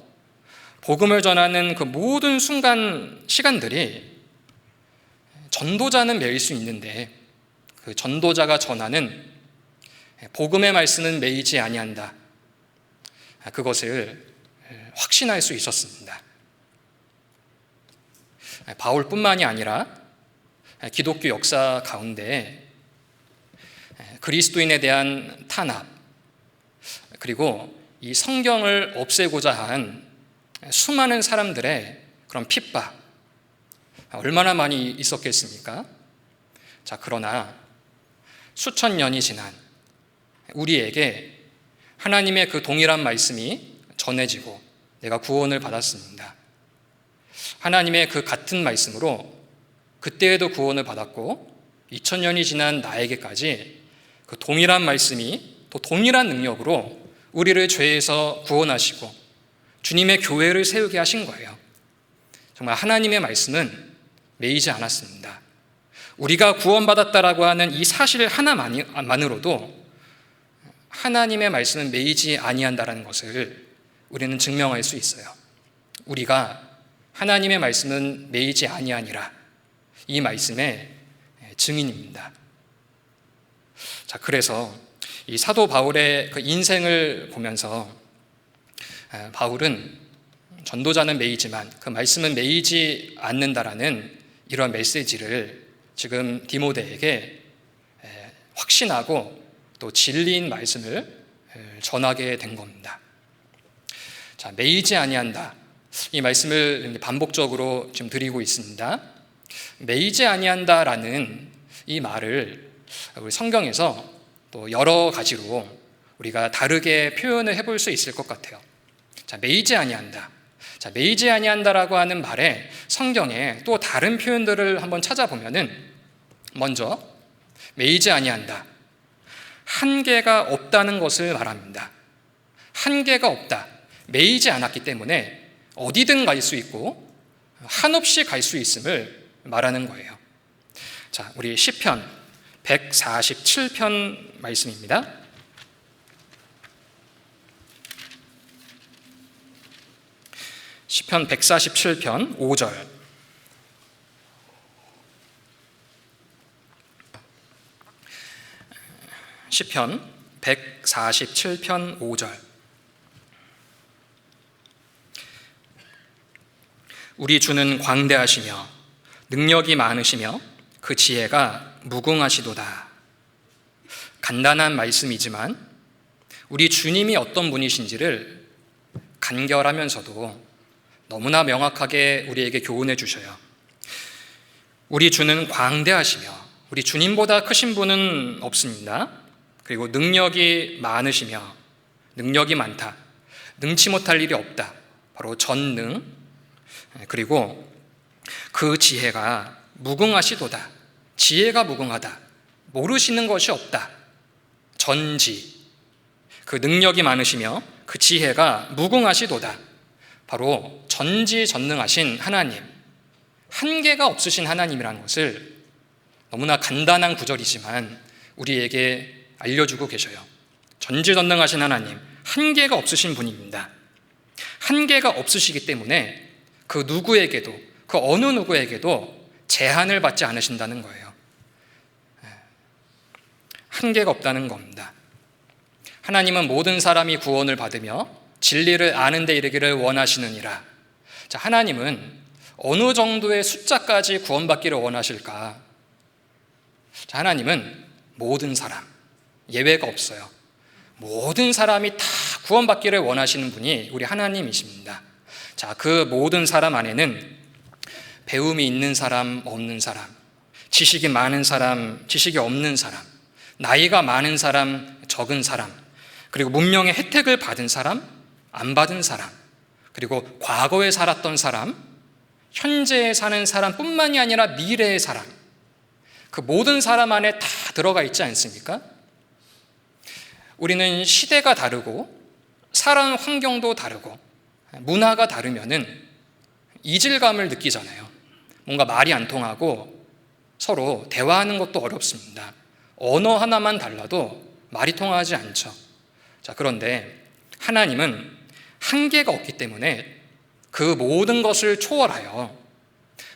복음을 전하는 그 모든 시간들이 전도자는 매일 수 있는데 그 전도자가 전하는 복음의 말씀은 매이지 아니한다, 그것을 확신할 수 있었습니다. 바울뿐만이 아니라 기독교 역사 가운데 그리스도인에 대한 탄압, 그리고 이 성경을 없애고자 한 수많은 사람들의 그런 핍박, 얼마나 많이 있었겠습니까? 자, 그러나 수천 년이 지난 우리에게 하나님의 그 동일한 말씀이 전해지고 내가 구원을 받았습니다. 하나님의 그 같은 말씀으로 그때에도 구원을 받았고 2000년이 지난 나에게까지 그 동일한 말씀이 또 동일한 능력으로 우리를 죄에서 구원하시고 주님의 교회를 세우게 하신 거예요. 정말 하나님의 말씀은 매이지 않았습니다. 우리가 구원받았다라고 하는 이 사실 하나만으로도 하나님의 말씀은 매이지 아니한다라는 것을 우리는 증명할 수 있어요. 우리가 하나님의 말씀은 매이지 아니하니라, 이 말씀의 증인입니다. 자, 그래서 이 사도 바울의 그 인생을 보면서 바울은 전도자는 매이지만 그 말씀은 매이지 않는다라는 이런 메시지를 지금 디모데에게 확신하고 또 진리인 말씀을 전하게 된 겁니다. 자, 매이지 아니한다, 이 말씀을 반복적으로 지금 드리고 있습니다. 매이지 아니한다라는 이 말을 우리 성경에서 또 여러 가지로 우리가 다르게 표현을 해볼 수 있을 것 같아요. 자, 매이지 아니한다. 자, 매이지 아니한다라고 하는 말에 성경에 또 다른 표현들을 한번 찾아보면은, 먼저 매이지 아니한다, 한계가 없다는 것을 말합니다. 한계가 없다, 매이지 않았기 때문에 어디든 갈 수 있고 한없이 갈 수 있음을 말하는 거예요. 자, 우리 시편 147편 말씀입니다. 시편 147편 5절. 시편 147편 5절. 우리 주는 광대하시며 능력이 많으시며 그 지혜가 무궁하시도다. 간단한 말씀이지만 우리 주님이 어떤 분이신지를 간결하면서도 너무나 명확하게 우리에게 교훈해 주셔요. 우리 주는 광대하시며, 우리 주님보다 크신 분은 없습니다. 그리고 능력이 많으시며, 능력이 많다, 능치 못할 일이 없다, 바로 전능. 그리고 그 지혜가 무궁하시도다, 지혜가 무궁하다, 모르시는 것이 없다, 전지. 그 능력이 많으시며 그 지혜가 무궁하시도다, 바로 전지전능하신 하나님, 한계가 없으신 하나님이라는 것을 너무나 간단한 구절이지만 우리에게 알려주고 계셔요. 전지전능하신 하나님, 한계가 없으신 분입니다. 한계가 없으시기 때문에 그 누구에게도, 그 어느 누구에게도 제한을 받지 않으신다는 거예요. 한계가 없다는 겁니다. 하나님은 모든 사람이 구원을 받으며 진리를 아는 데 이르기를 원하시느니라. 자, 하나님은 어느 정도의 숫자까지 구원받기를 원하실까? 자, 하나님은 모든 사람, 예외가 없어요. 모든 사람이 다 구원받기를 원하시는 분이 우리 하나님이십니다. 자, 그 모든 사람 안에는 배움이 있는 사람, 없는 사람, 지식이 많은 사람, 지식이 없는 사람, 나이가 많은 사람, 적은 사람, 그리고 문명의 혜택을 받은 사람, 안 받은 사람, 그리고 과거에 살았던 사람, 현재에 사는 사람뿐만이 아니라 미래의 사람, 그 모든 사람 안에 다 들어가 있지 않습니까? 우리는 시대가 다르고 살아온 환경도 다르고 문화가 다르면은 이질감을 느끼잖아요. 뭔가 말이 안 통하고 서로 대화하는 것도 어렵습니다. 언어 하나만 달라도 말이 통하지 않죠. 자, 그런데 하나님은 한계가 없기 때문에 그 모든 것을 초월하여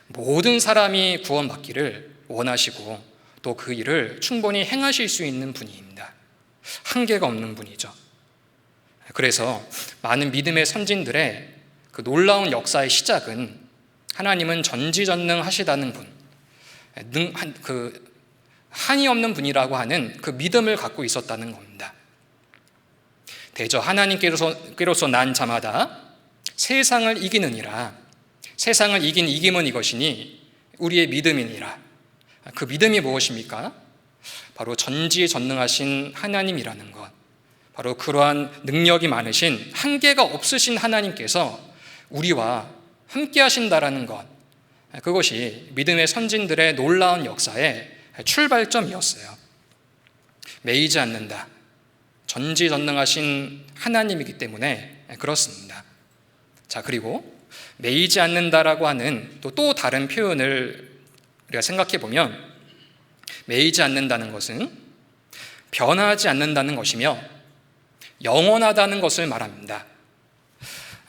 모든 사람이 구원받기를 원하시고 또 그 일을 충분히 행하실 수 있는 분입니다. 한계가 없는 분이죠. 그래서 많은 믿음의 선진들의 그 놀라운 역사의 시작은 하나님은 전지전능하시다는 분, 한이 없는 분이라고 하는 그 믿음을 갖고 있었다는 겁니다. 대저 하나님께로서 난 자마다 세상을 이기느니라. 세상을 이긴 이김은 이것이니 우리의 믿음이니라. 그 믿음이 무엇입니까? 바로 전지전능하신 하나님이라는 것, 바로 그러한 능력이 많으신 한계가 없으신 하나님께서 우리와 함께 하신다라는 것, 그것이 믿음의 선진들의 놀라운 역사의 출발점이었어요. 매이지 않는다. 전지전능하신 하나님이기 때문에 그렇습니다. 자, 그리고 매이지 않는다라고 하는 또 다른 표현을 우리가 생각해 보면 매이지 않는다는 것은 변하지 않는다는 것이며 영원하다는 것을 말합니다.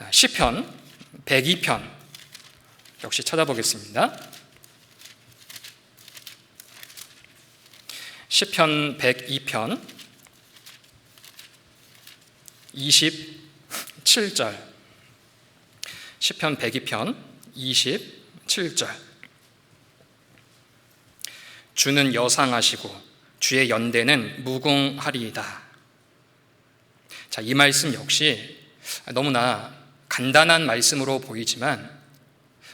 시편 102편 역시 찾아보겠습니다. 시편 102편 27절, 시편 102편 27절. 주는 여상하시고 주의 연대는 무궁하리이다. 자, 이 말씀 역시 너무나 간단한 말씀으로 보이지만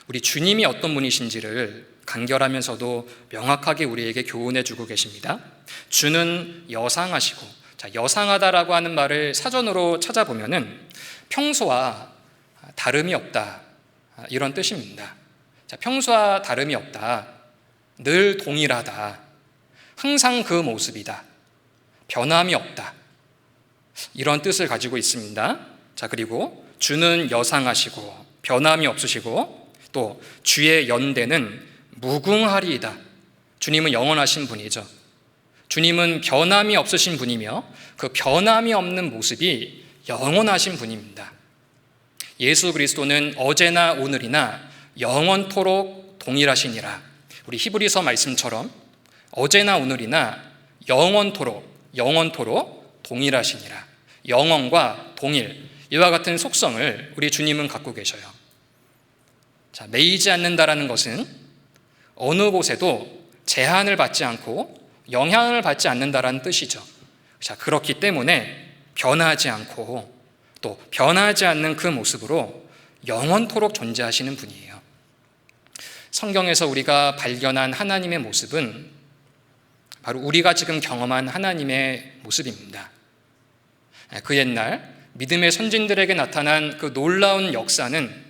우리 주님이 어떤 분이신지를 간결하면서도 명확하게 우리에게 교훈해 주고 계십니다. 주는 여상하시고, 자, 여상하다라고 하는 말을 사전으로 찾아보면은 평소와 다름이 없다, 이런 뜻입니다. 자, 평소와 다름이 없다, 늘 동일하다, 항상 그 모습이다, 변함이 없다, 이런 뜻을 가지고 있습니다. 자, 그리고 주는 여상하시고 변함이 없으시고 또 주의 연대는 무궁하리이다. 주님은 영원하신 분이죠. 주님은 변함이 없으신 분이며 그 변함이 없는 모습이 영원하신 분입니다. 예수 그리스도는 어제나 오늘이나 영원토록 동일하시니라. 우리 히브리서 말씀처럼 어제나 오늘이나 영원토록 동일하시니라. 영원과 동일, 이와 같은 속성을 우리 주님은 갖고 계셔요. 자, 매이지 않는다라는 것은 어느 곳에도 제한을 받지 않고 영향을 받지 않는다라는 뜻이죠. 자, 그렇기 때문에 변하지 않고 또 변하지 않는 그 모습으로 영원토록 존재하시는 분이에요. 성경에서 우리가 발견한 하나님의 모습은 바로 우리가 지금 경험한 하나님의 모습입니다. 그 옛날 믿음의 선진들에게 나타난 그 놀라운 역사는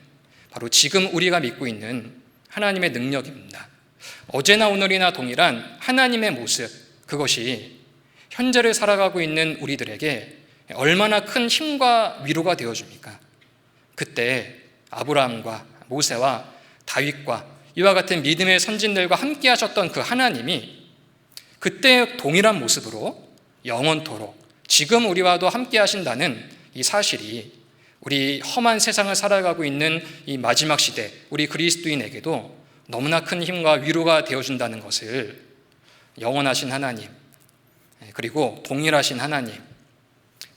바로 지금 우리가 믿고 있는 하나님의 능력입니다. 어제나 오늘이나 동일한 하나님의 모습, 그것이 현재를 살아가고 있는 우리들에게 얼마나 큰 힘과 위로가 되어줍니까? 그때 아브라함과 모세와 다윗과 이와 같은 믿음의 선진들과 함께 하셨던 그 하나님이 그때 동일한 모습으로 영원토록 지금 우리와도 함께 하신다는 이 사실이 우리 험한 세상을 살아가고 있는 이 마지막 시대 우리 그리스도인에게도 너무나 큰 힘과 위로가 되어준다는 것을 영원하신 하나님, 그리고 동일하신 하나님,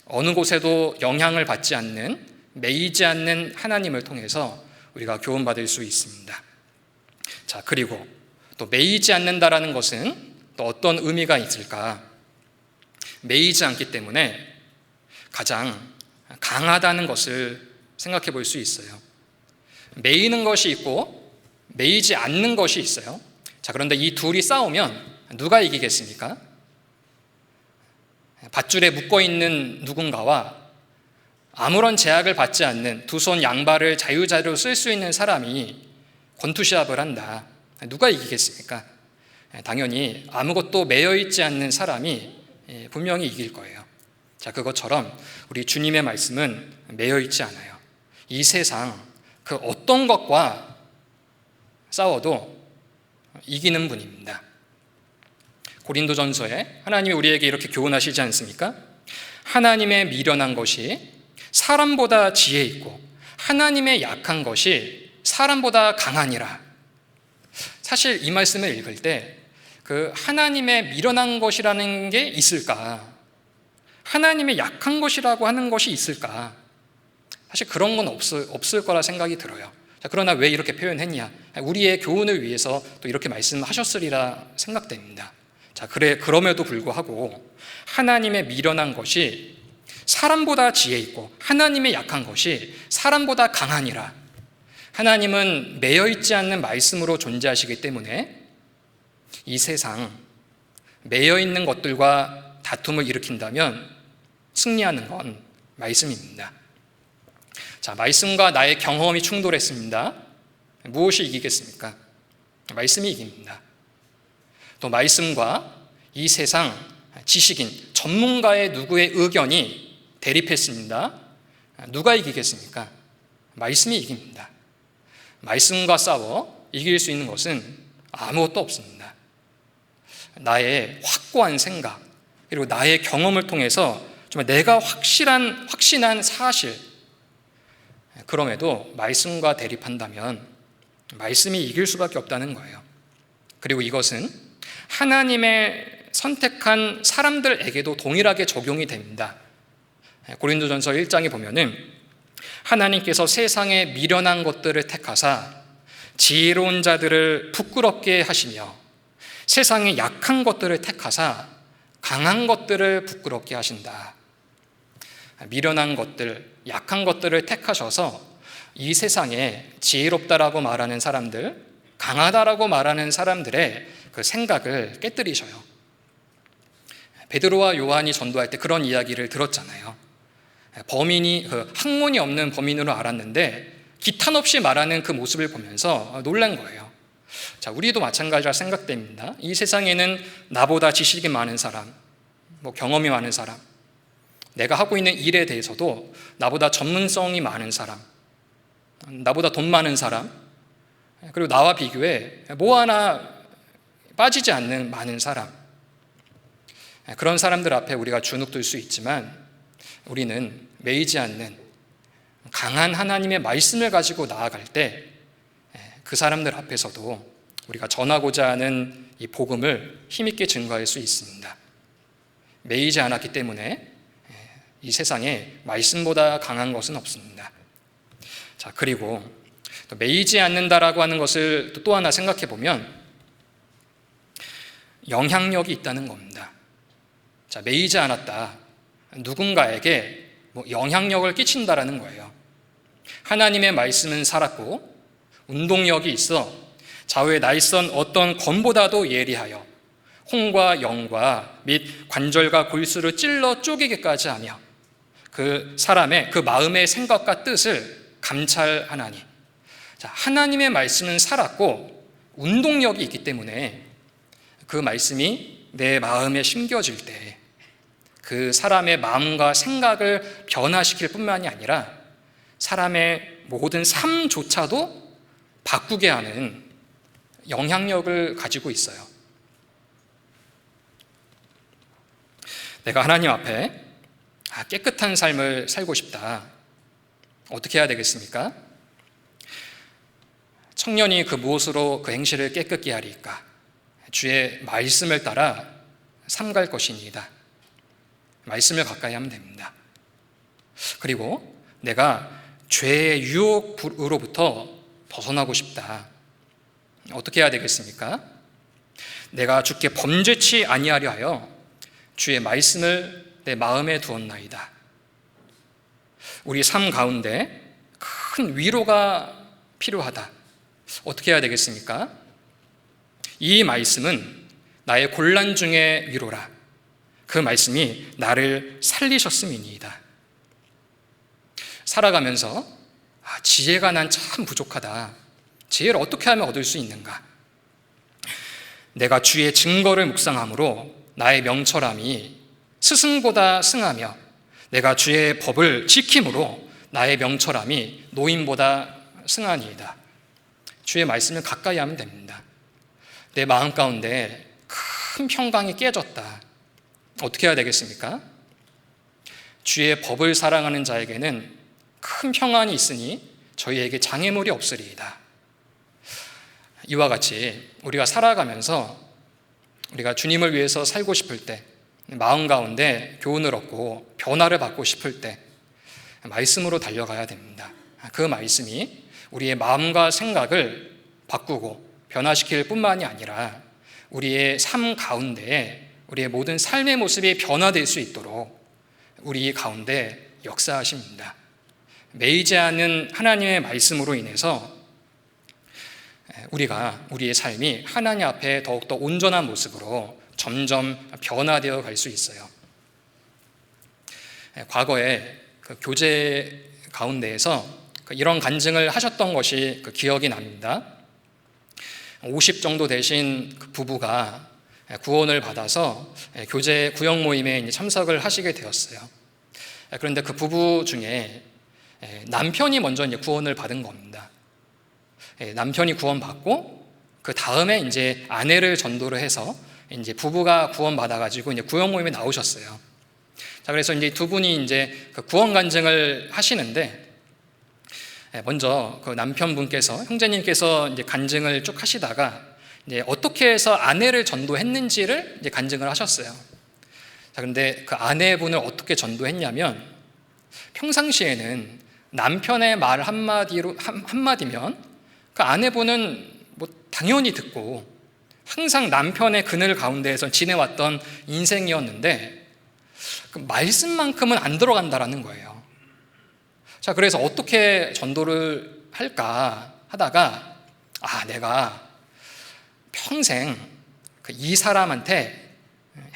어느 곳에도 영향을 받지 않는, 매이지 않는 하나님을 통해서 우리가 교훈받을 수 있습니다. 자, 그리고 또 매이지 않는다라는 것은 또 어떤 의미가 있을까? 매이지 않기 때문에 가장 강하다는 것을 생각해 볼 수 있어요. 매이는 것이 있고 매이지 않는 것이 있어요. 자, 그런데 이 둘이 싸우면 누가 이기겠습니까? 밧줄에 묶어 있는 누군가와 아무런 제약을 받지 않는 두 손 양발을 자유자재로 쓸 수 있는 사람이 권투시합을 한다. 누가 이기겠습니까? 당연히 아무것도 매여 있지 않는 사람이 분명히 이길 거예요. 자, 그것처럼 우리 주님의 말씀은 매여 있지 않아요. 이 세상 그 어떤 것과 싸워도 이기는 분입니다. 고린도전서에 하나님이 우리에게 이렇게 교훈하시지 않습니까? 하나님의 미련한 것이 사람보다 지혜 있고 하나님의 약한 것이 사람보다 강하니라. 사실 이 말씀을 읽을 때 그 하나님의 미련한 것이라는 게 있을까? 하나님의 약한 것이라고 하는 것이 있을까? 사실 그런 건 없을 거라 생각이 들어요. 자, 그러나 왜 이렇게 표현했냐? 우리의 교훈을 위해서 또 이렇게 말씀하셨으리라 생각됩니다. 자, 그럼에도 불구하고 하나님의 미련한 것이 사람보다 지혜 있고 하나님의 약한 것이 사람보다 강하니라. 하나님은 매여 있지 않는 말씀으로 존재하시기 때문에 이 세상 매여 있는 것들과 다툼을 일으킨다면 승리하는 건 말씀입니다. 자, 말씀과 나의 경험이 충돌했습니다. 무엇이 이기겠습니까? 말씀이 이깁니다. 또 말씀과 이 세상 지식인, 전문가의 누구의 의견이 대립했습니다. 누가 이기겠습니까? 말씀이 이깁니다. 말씀과 싸워 이길 수 있는 것은 아무것도 없습니다. 나의 확고한 생각, 그리고 나의 경험을 통해서 정말 내가 확신한 사실, 그럼에도 말씀과 대립한다면 말씀이 이길 수밖에 없다는 거예요. 그리고 이것은 하나님의 선택한 사람들에게도 동일하게 적용이 됩니다. 고린도전서 1장에 보면은 하나님께서 세상에 미련한 것들을 택하사 지혜로운 자들을 부끄럽게 하시며 세상에 약한 것들을 택하사 강한 것들을 부끄럽게 하신다. 미련한 것들, 약한 것들을 택하셔서 이 세상에 지혜롭다라고 말하는 사람들, 강하다라고 말하는 사람들의 그 생각을 깨뜨리셔요. 베드로와 요한이 전도할 때 그런 이야기를 들었잖아요. 학문이 없는 범인으로 알았는데 기탄 없이 말하는 그 모습을 보면서 놀란 거예요. 자, 우리도 마찬가지라 생각됩니다. 이 세상에는 나보다 지식이 많은 사람, 경험이 많은 사람, 내가 하고 있는 일에 대해서도 나보다 전문성이 많은 사람, 나보다 돈 많은 사람, 그리고 나와 비교해 뭐 하나 빠지지 않는 많은 사람, 그런 사람들 앞에 우리가 주눅들 수 있지만 우리는 매이지 않는 강한 하나님의 말씀을 가지고 나아갈 때 그 사람들 앞에서도 우리가 전하고자 하는 이 복음을 힘있게 증거할 수 있습니다. 매이지 않았기 때문에 이 세상에 말씀보다 강한 것은 없습니다. 자, 그리고 또 매이지 않는다라고 하는 것을 또 하나 생각해 보면 영향력이 있다는 겁니다. 자, 매이지 않았다. 누군가에게 영향력을 끼친다라는 거예요. 하나님의 말씀은 살았고 운동력이 있어 좌우의 날선 어떤 검보다도 예리하여 홍과 영과 및 관절과 골수를 찔러 쪼개기까지 하며 그 사람의 그 마음의 생각과 뜻을 감찰하나니. 자, 하나님의 말씀은 살았고 운동력이 있기 때문에 그 말씀이 내 마음에 심겨질 때 그 사람의 마음과 생각을 변화시킬 뿐만이 아니라 사람의 모든 삶조차도 바꾸게 하는 영향력을 가지고 있어요. 내가 하나님 앞에 깨끗한 삶을 살고 싶다. 어떻게 해야 되겠습니까? 청년이 그 무엇으로 그 행실을 깨끗게 하리까? 주의 말씀을 따라 삼갈 것이니이다. 말씀을 가까이 하면 됩니다. 그리고 내가 죄의 유혹으로부터 벗어나고 싶다. 어떻게 해야 되겠습니까? 내가 주께 범죄치 아니하려 하여 주의 말씀을 내 마음에 두었나이다. 우리 삶 가운데 큰 위로가 필요하다. 어떻게 해야 되겠습니까? 이 말씀은 나의 곤란 중의 위로라. 그 말씀이 나를 살리셨음이니이다. 살아가면서 지혜가 난 참 부족하다. 지혜를 어떻게 하면 얻을 수 있는가? 내가 주의 증거를 묵상함으로 나의 명철함이 스승보다 승하며 내가 주의 법을 지킴으로 나의 명철함이 노인보다 승하니이다. 주의 말씀을 가까이 하면 됩니다. 내 마음 가운데 큰 평강이 깨졌다. 어떻게 해야 되겠습니까? 주의 법을 사랑하는 자에게는 큰 평안이 있으니 저희에게 장애물이 없으리이다. 이와 같이 우리가 살아가면서 우리가 주님을 위해서 살고 싶을 때, 마음 가운데 교훈을 얻고 변화를 받고 싶을 때 말씀으로 달려가야 됩니다. 그 말씀이 우리의 마음과 생각을 바꾸고 변화시킬 뿐만이 아니라 우리의 삶 가운데에 우리의 모든 삶의 모습이 변화될 수 있도록 우리 가운데 역사하십니다. 매이지 않은 하나님의 말씀으로 인해서 우리가 우리의 삶이 하나님 앞에 더욱더 온전한 모습으로 점점 변화되어 갈 수 있어요. 과거에 그 교제 가운데에서 이런 간증을 하셨던 것이 기억이 납니다. 50 정도 되신 그 부부가 구원을 받아서 교제 구역 모임에 참석을 하시게 되었어요. 그런데 그 부부 중에 남편이 먼저 구원을 받은 겁니다. 남편이 구원받고 그 다음에 이제 아내를 전도를 해서 이제 부부가 구원받아가지고 이제 구역 모임에 나오셨어요. 자, 그래서 이제 두 분이 이제 그 구원 간증을 하시는데 먼저 그 남편분께서 형제님께서 이제 간증을 쭉 하시다가 이제 어떻게 해서 아내를 전도했는지를 이제 간증을 하셨어요. 자, 그런데 그 아내분을 어떻게 전도했냐면 평상시에는 남편의 말 한마디면 그 아내분은 뭐 당연히 듣고 항상 남편의 그늘 가운데에서 지내왔던 인생이었는데 그 말씀만큼은 안 들어간다라는 거예요. 자, 그래서 어떻게 전도를 할까 하다가 내가 평생 이 사람한테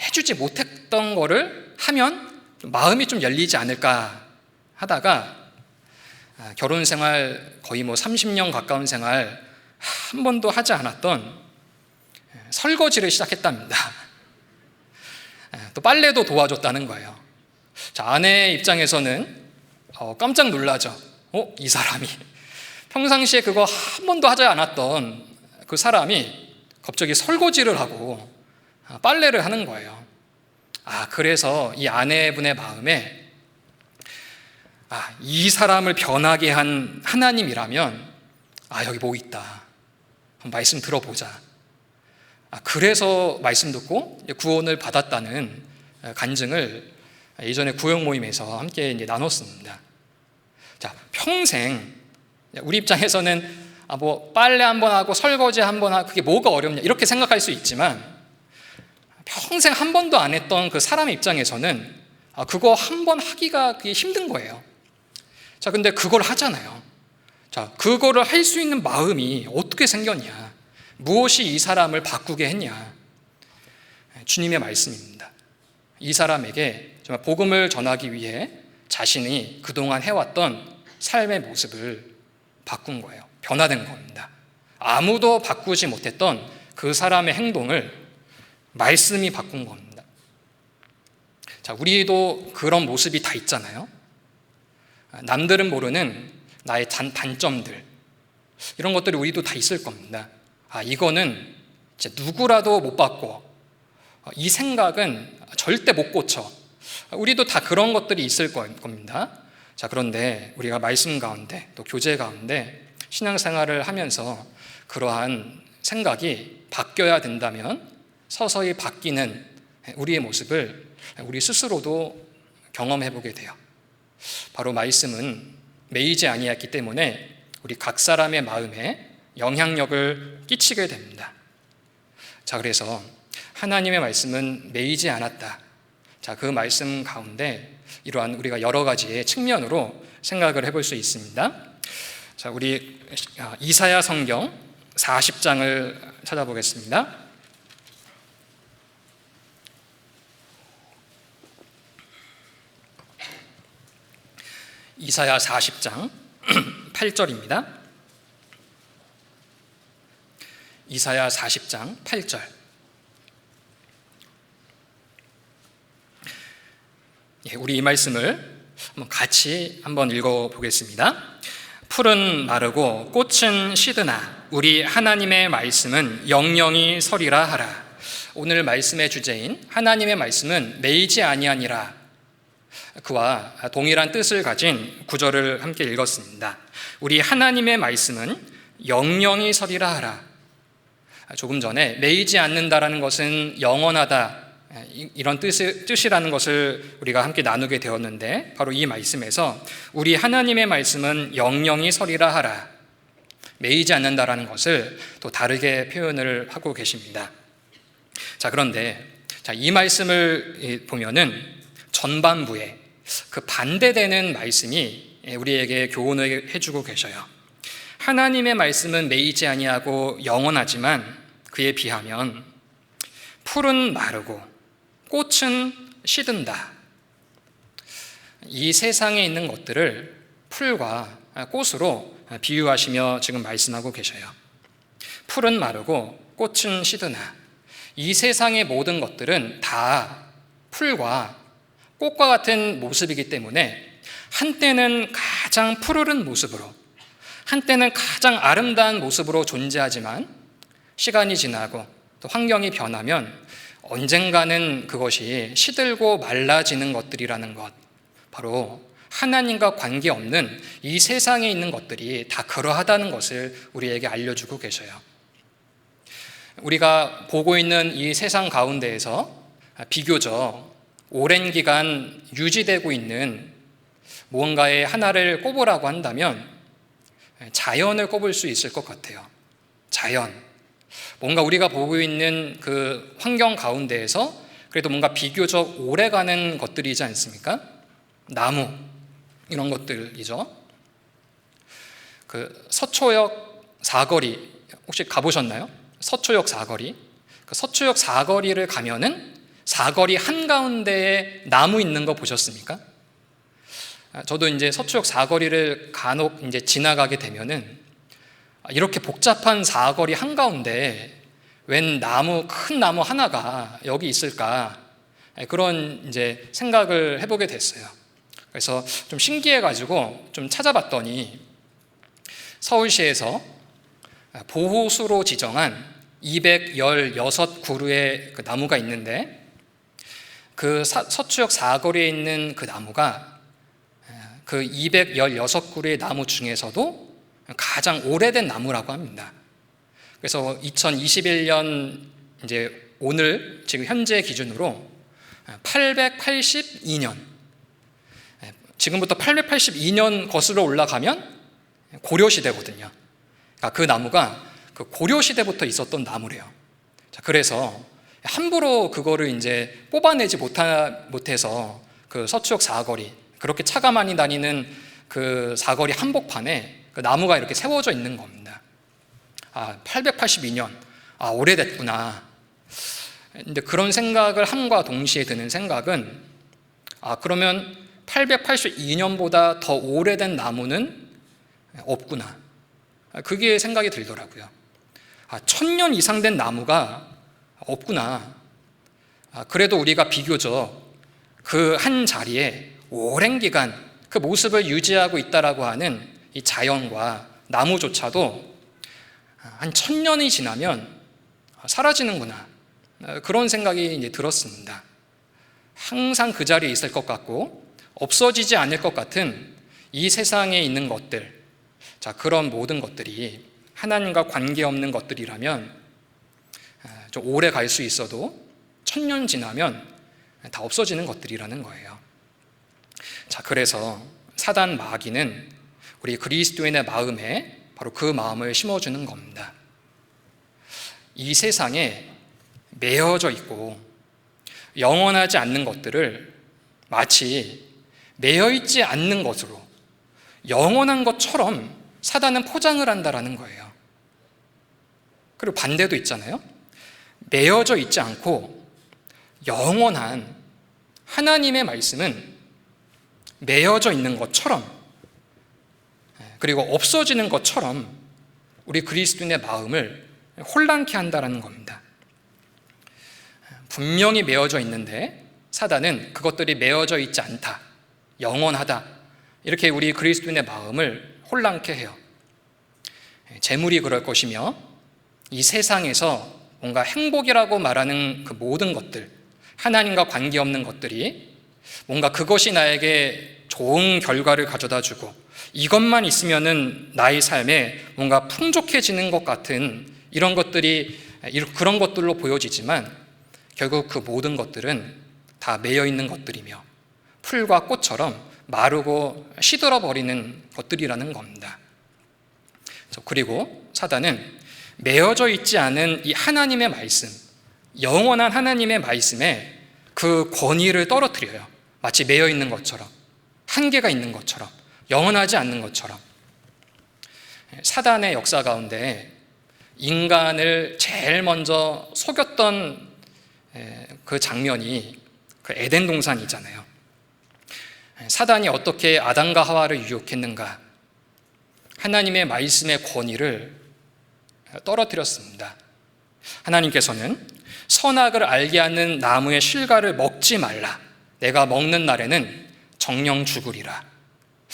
해주지 못했던 거를 하면 마음이 좀 열리지 않을까 하다가 결혼 생활 거의 30년 가까운 생활 한 번도 하지 않았던 설거지를 시작했답니다. 또 빨래도 도와줬다는 거예요. 자, 아내 입장에서는 깜짝 놀라죠. 이 사람이 평상시에 그거 한 번도 하지 않았던 그 사람이 갑자기 설거지를 하고 빨래를 하는 거예요. 그래서 이 아내분의 마음에 이 사람을 변하게 한 하나님이라면 여기 뭐 있다. 말씀 들어보자. 그래서 말씀 듣고 구원을 받았다는 간증을 예전에 구역 모임에서 함께 이제 나눴습니다. 자, 평생 우리 입장에서는 뭐 빨래 한 번 하고 설거지 한 번 하고 그게 뭐가 어렵냐 이렇게 생각할 수 있지만 평생 한 번도 안 했던 그 사람의 입장에서는 그거 한 번 하기가 그게 힘든 거예요. 자, 근데 그걸 하잖아요. 자, 그거를 할 수 있는 마음이 어떻게 생겼냐? 무엇이 이 사람을 바꾸게 했냐? 주님의 말씀입니다. 이 사람에게 정말 복음을 전하기 위해 자신이 그동안 해왔던 삶의 모습을 바꾼 거예요. 변화된 겁니다. 아무도 바꾸지 못했던 그 사람의 행동을 말씀이 바꾼 겁니다. 자, 우리도 그런 모습이 다 있잖아요. 남들은 모르는 나의 단점들, 이런 것들이 우리도 다 있을 겁니다. 이거는 누구라도 못 바꿔. 이 생각은 절대 못 고쳐. 우리도 다 그런 것들이 있을 겁니다. 자, 그런데 우리가 말씀 가운데 또 교제 가운데 신앙생활을 하면서 그러한 생각이 바뀌어야 된다면 서서히 바뀌는 우리의 모습을 우리 스스로도 경험해 보게 돼요. 바로 말씀은 매이지 아니했기 때문에 우리 각 사람의 마음에 영향력을 끼치게 됩니다. 자, 그래서 하나님의 말씀은 매이지 않았다. 자, 그 말씀 가운데 이러한 우리가 여러 가지의 측면으로 생각을 해볼 수 있습니다. 자, 우리 이사야 성경 40장을 찾아보겠습니다. 이사야 40장 8절입니다. 이사야 40장 8절. 우리 이 말씀을 같이 한번 읽어보겠습니다. 풀은 마르고 꽃은 시드나 우리 하나님의 말씀은 영영이 서리라 하라. 오늘 말씀의 주제인 하나님의 말씀은 매이지 아니하니라, 그와 동일한 뜻을 가진 구절을 함께 읽었습니다. 우리 하나님의 말씀은 영영이 서리라 하라. 조금 전에 매이지 않는다라는 것은 영원하다, 이런 뜻이라는 것을 우리가 함께 나누게 되었는데, 바로 이 말씀에서 우리 하나님의 말씀은 영영이 서리라 하라, 매이지 않는다라는 것을 또 다르게 표현을 하고 계십니다. 자, 그런데 이 말씀을 보면은 전반부에 그 반대되는 말씀이 우리에게 교훈을 해주고 계셔요. 하나님의 말씀은 매이지 아니하고 영원하지만 그에 비하면 풀은 마르고 꽃은 시든다. 이 세상에 있는 것들을 풀과 꽃으로 비유하시며 지금 말씀하고 계셔요. 풀은 마르고 꽃은 시드나, 이 세상의 모든 것들은 다 풀과 꽃과 같은 모습이기 때문에 한때는 가장 푸르른 모습으로, 한때는 가장 아름다운 모습으로 존재하지만 시간이 지나고 또 환경이 변하면 언젠가는 그것이 시들고 말라지는 것들이라는 것, 바로 하나님과 관계없는 이 세상에 있는 것들이 다 그러하다는 것을 우리에게 알려주고 계셔요. 우리가 보고 있는 이 세상 가운데에서 비교적 오랜 기간 유지되고 있는 무언가의 하나를 꼽으라고 한다면 자연을 꼽을 수 있을 것 같아요. 자연. 뭔가 우리가 보고 있는 그 환경 가운데에서 그래도 뭔가 비교적 오래가는 것들이지 않습니까? 나무, 이런 것들이죠. 그 서초역 사거리, 혹시 가보셨나요? 서초역 사거리. 그 서초역 사거리를 가면은 사거리 한가운데에 나무 있는 거 보셨습니까? 저도 이제 서초역 사거리를 간혹 이제 지나가게 되면은 이렇게 복잡한 사거리 한가운데 웬 나무, 큰 나무 하나가 여기 있을까, 그런 이제 생각을 해보게 됐어요. 그래서 좀 신기해가지고 좀 찾아봤더니 서울시에서 보호수로 지정한 216그루의 그 나무가 있는데, 그 서초역 사거리에 있는 그 나무가 그 216그루의 나무 중에서도 가장 오래된 나무라고 합니다. 그래서 2021년 이제 오늘 지금 현재 기준으로 882년, 지금부터 882년 거슬러 올라가면 고려시대거든요. 그러니까 그 나무가 그 고려시대부터 있었던 나무래요. 자, 그래서 함부로 그거를 이제 뽑아내지 못해서 그 서초역 사거리, 그렇게 차가 많이 다니는 그 사거리 한복판에 그 나무가 이렇게 세워져 있는 겁니다. 882년, 오래됐구나. 근데 그런 생각을 함과 동시에 드는 생각은, 그러면 882년보다 더 오래된 나무는 없구나. 그게 생각이 들더라고요. 1000년 이상 된 나무가 없구나. 그래도 우리가 비교적 그 한 자리에 오랜 기간 그 모습을 유지하고 있다라고 하는 이 자연과 나무조차도 한 1000년이 지나면 사라지는구나. 그런 생각이 이제 들었습니다. 항상 그 자리에 있을 것 같고 없어지지 않을 것 같은 이 세상에 있는 것들, 자, 그런 모든 것들이 하나님과 관계없는 것들이라면 좀 오래 갈 수 있어도 1000년 지나면 다 없어지는 것들이라는 거예요. 자, 그래서 사단 마귀는 우리 그리스도인의 마음에 바로 그 마음을 심어주는 겁니다. 이 세상에 매여져 있고 영원하지 않는 것들을 마치 매여있지 않는 것으로 영원한 것처럼 사단은 포장을 한다라는 거예요. 그리고 반대도 있잖아요. 매여져 있지 않고 영원한 하나님의 말씀은 매여져 있는 것처럼, 그리고 없어지는 것처럼 우리 그리스도인의 마음을 혼란케 한다는 겁니다. 분명히 매여져 있는데 사단은 그것들이 매여져 있지 않다, 영원하다, 이렇게 우리 그리스도인의 마음을 혼란케 해요. 재물이 그럴 것이며 이 세상에서 뭔가 행복이라고 말하는 그 모든 것들, 하나님과 관계없는 것들이 뭔가 그것이 나에게 좋은 결과를 가져다 주고 이것만 있으면은 나의 삶에 뭔가 풍족해지는 것 같은 이런 것들이 그런 것들로 보여지지만 결국 그 모든 것들은 다 매여 있는 것들이며 풀과 꽃처럼 마르고 시들어 버리는 것들이라는 겁니다. 그리고 사단은 매여져 있지 않은 이 하나님의 말씀, 영원한 하나님의 말씀에 그 권위를 떨어뜨려요. 마치 매여 있는 것처럼, 한계가 있는 것처럼, 영원하지 않는 것처럼. 사단의 역사 가운데 인간을 제일 먼저 속였던 그 장면이 그 에덴 동산이잖아요. 사단이 어떻게 아담과 하와를 유혹했는가? 하나님의 말씀의 권위를 떨어뜨렸습니다. 하나님께서는 선악을 알게 하는 나무의 실과를 먹지 말라. 내가 먹는 날에는 정령 죽으리라.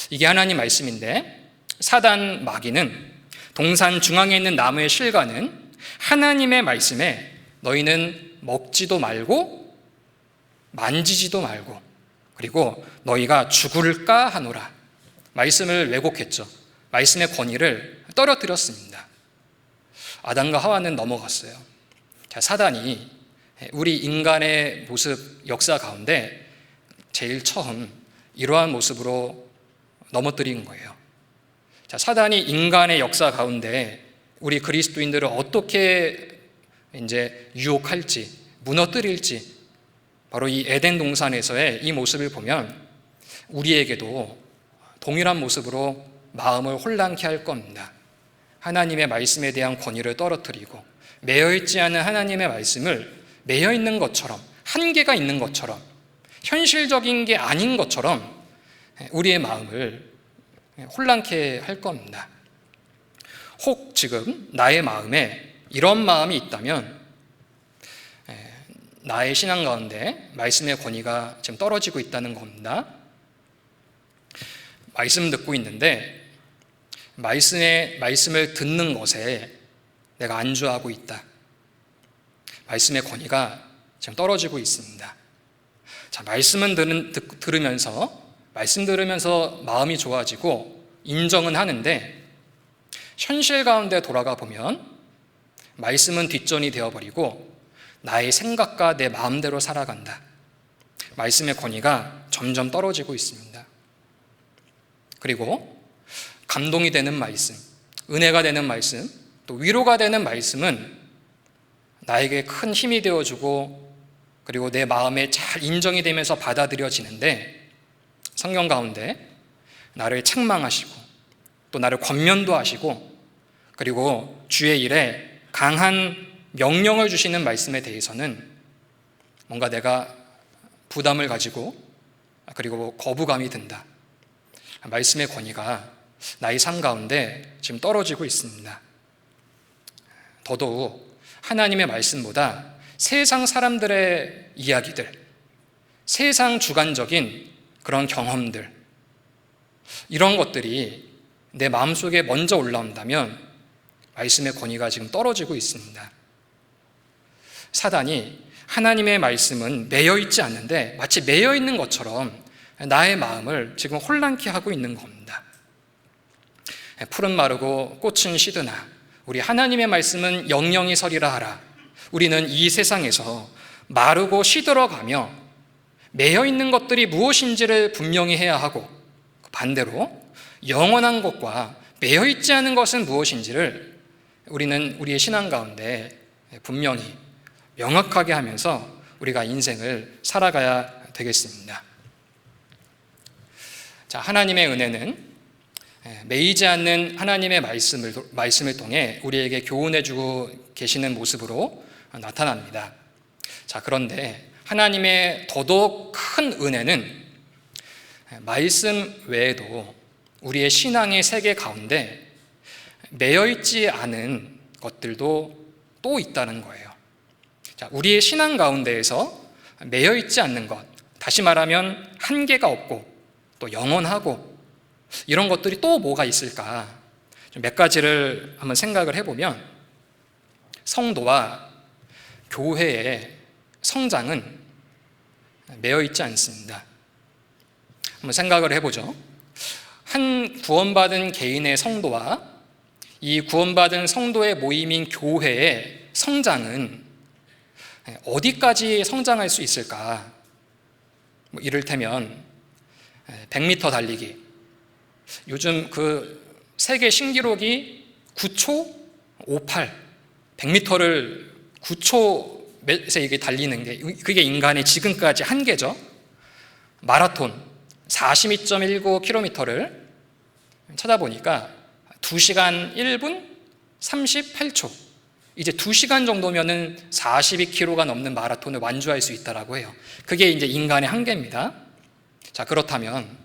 이게 하나님 말씀인데 사단 마귀는 동산 중앙에 있는 나무의 실과는 하나님의 말씀에 너희는 먹지도 말고 만지지도 말고 그리고 너희가 죽을까 하노라. 말씀을 왜곡했죠. 말씀의 권위를 떨어뜨렸습니다. 아담과 하와는 넘어갔어요. 사단이 우리 인간의 모습, 역사 가운데 제일 처음 이러한 모습으로 넘어뜨린 거예요. 사단이 인간의 역사 가운데 우리 그리스도인들을 어떻게 이제 유혹할지, 무너뜨릴지, 바로 이 에덴 동산에서의 이 모습을 보면 우리에게도 동일한 모습으로 마음을 혼란케 할 겁니다. 하나님의 말씀에 대한 권위를 떨어뜨리고 매여있지 않은 하나님의 말씀을 매여있는 것처럼, 한계가 있는 것처럼, 현실적인 게 아닌 것처럼 우리의 마음을 혼란케 할 겁니다. 혹 지금 나의 마음에 이런 마음이 있다면 나의 신앙 가운데 말씀의 권위가 지금 떨어지고 있다는 겁니다. 말씀 듣고 있는데 말씀을 듣는 것에 내가 안주하고 있다. 말씀의 권위가 지금 떨어지고 있습니다. 자, 말씀 들으면서 마음이 좋아지고 인정은 하는데 현실 가운데 돌아가 보면 말씀은 뒷전이 되어버리고 나의 생각과 내 마음대로 살아간다. 말씀의 권위가 점점 떨어지고 있습니다. 그리고 감동이 되는 말씀, 은혜가 되는 말씀, 또 위로가 되는 말씀은 나에게 큰 힘이 되어주고 그리고 내 마음에 잘 인정이 되면서 받아들여지는데 성경 가운데 나를 책망하시고 또 나를 권면도 하시고 그리고 주의 일에 강한 명령을 주시는 말씀에 대해서는 뭔가 내가 부담을 가지고 그리고 거부감이 든다. 말씀의 권위가 나의 삶 가운데 지금 떨어지고 있습니다. 더더욱 하나님의 말씀보다 세상 사람들의 이야기들, 세상 주관적인 그런 경험들, 이런 것들이 내 마음속에 먼저 올라온다면 말씀의 권위가 지금 떨어지고 있습니다. 사단이 하나님의 말씀은 매여있지 않는데 마치 매여있는 것처럼 나의 마음을 지금 혼란케 하고 있는 겁니다. 풀은 마르고 꽃은 시드나 우리 하나님의 말씀은 영영이 서리라 하라. 우리는 이 세상에서 마르고 시들어가며 매여있는 것들이 무엇인지를 분명히 해야 하고 반대로 영원한 것과 매여있지 않은 것은 무엇인지를 우리는 우리의 신앙 가운데 분명히 명확하게 하면서 우리가 인생을 살아가야 되겠습니다. 자, 하나님의 은혜는 매이지 않는 하나님의 말씀을 통해 우리에게 교훈해주고 계시는 모습으로 나타납니다. 자, 그런데 하나님의 더더욱 큰 은혜는 말씀 외에도 우리의 신앙의 세계 가운데 매여있지 않은 것들도 또 있다는 거예요. 자, 우리의 신앙 가운데에서 매여있지 않는 것, 다시 말하면 한계가 없고 또 영원하고 이런 것들이 또 뭐가 있을까? 몇 가지를 한번 생각을 해보면 성도와 교회의 성장은 매여있지 않습니다. 한번 생각을 해보죠. 한 구원받은 개인의 성도와 이 구원받은 성도의 모임인 교회의 성장은 어디까지 성장할 수 있을까? 이를테면 100m 달리기. 요즘 그 세계 신기록이 9초 58, 100m를 9초에서 이게 달리는 게 그게 인간의 지금까지 한계죠. 마라톤 42.19km를 찾아보니까 2시간 1분 38초. 이제 2시간 정도면은 42km가 넘는 마라톤을 완주할 수 있다라고 해요. 그게 이제 인간의 한계입니다. 자, 그렇다면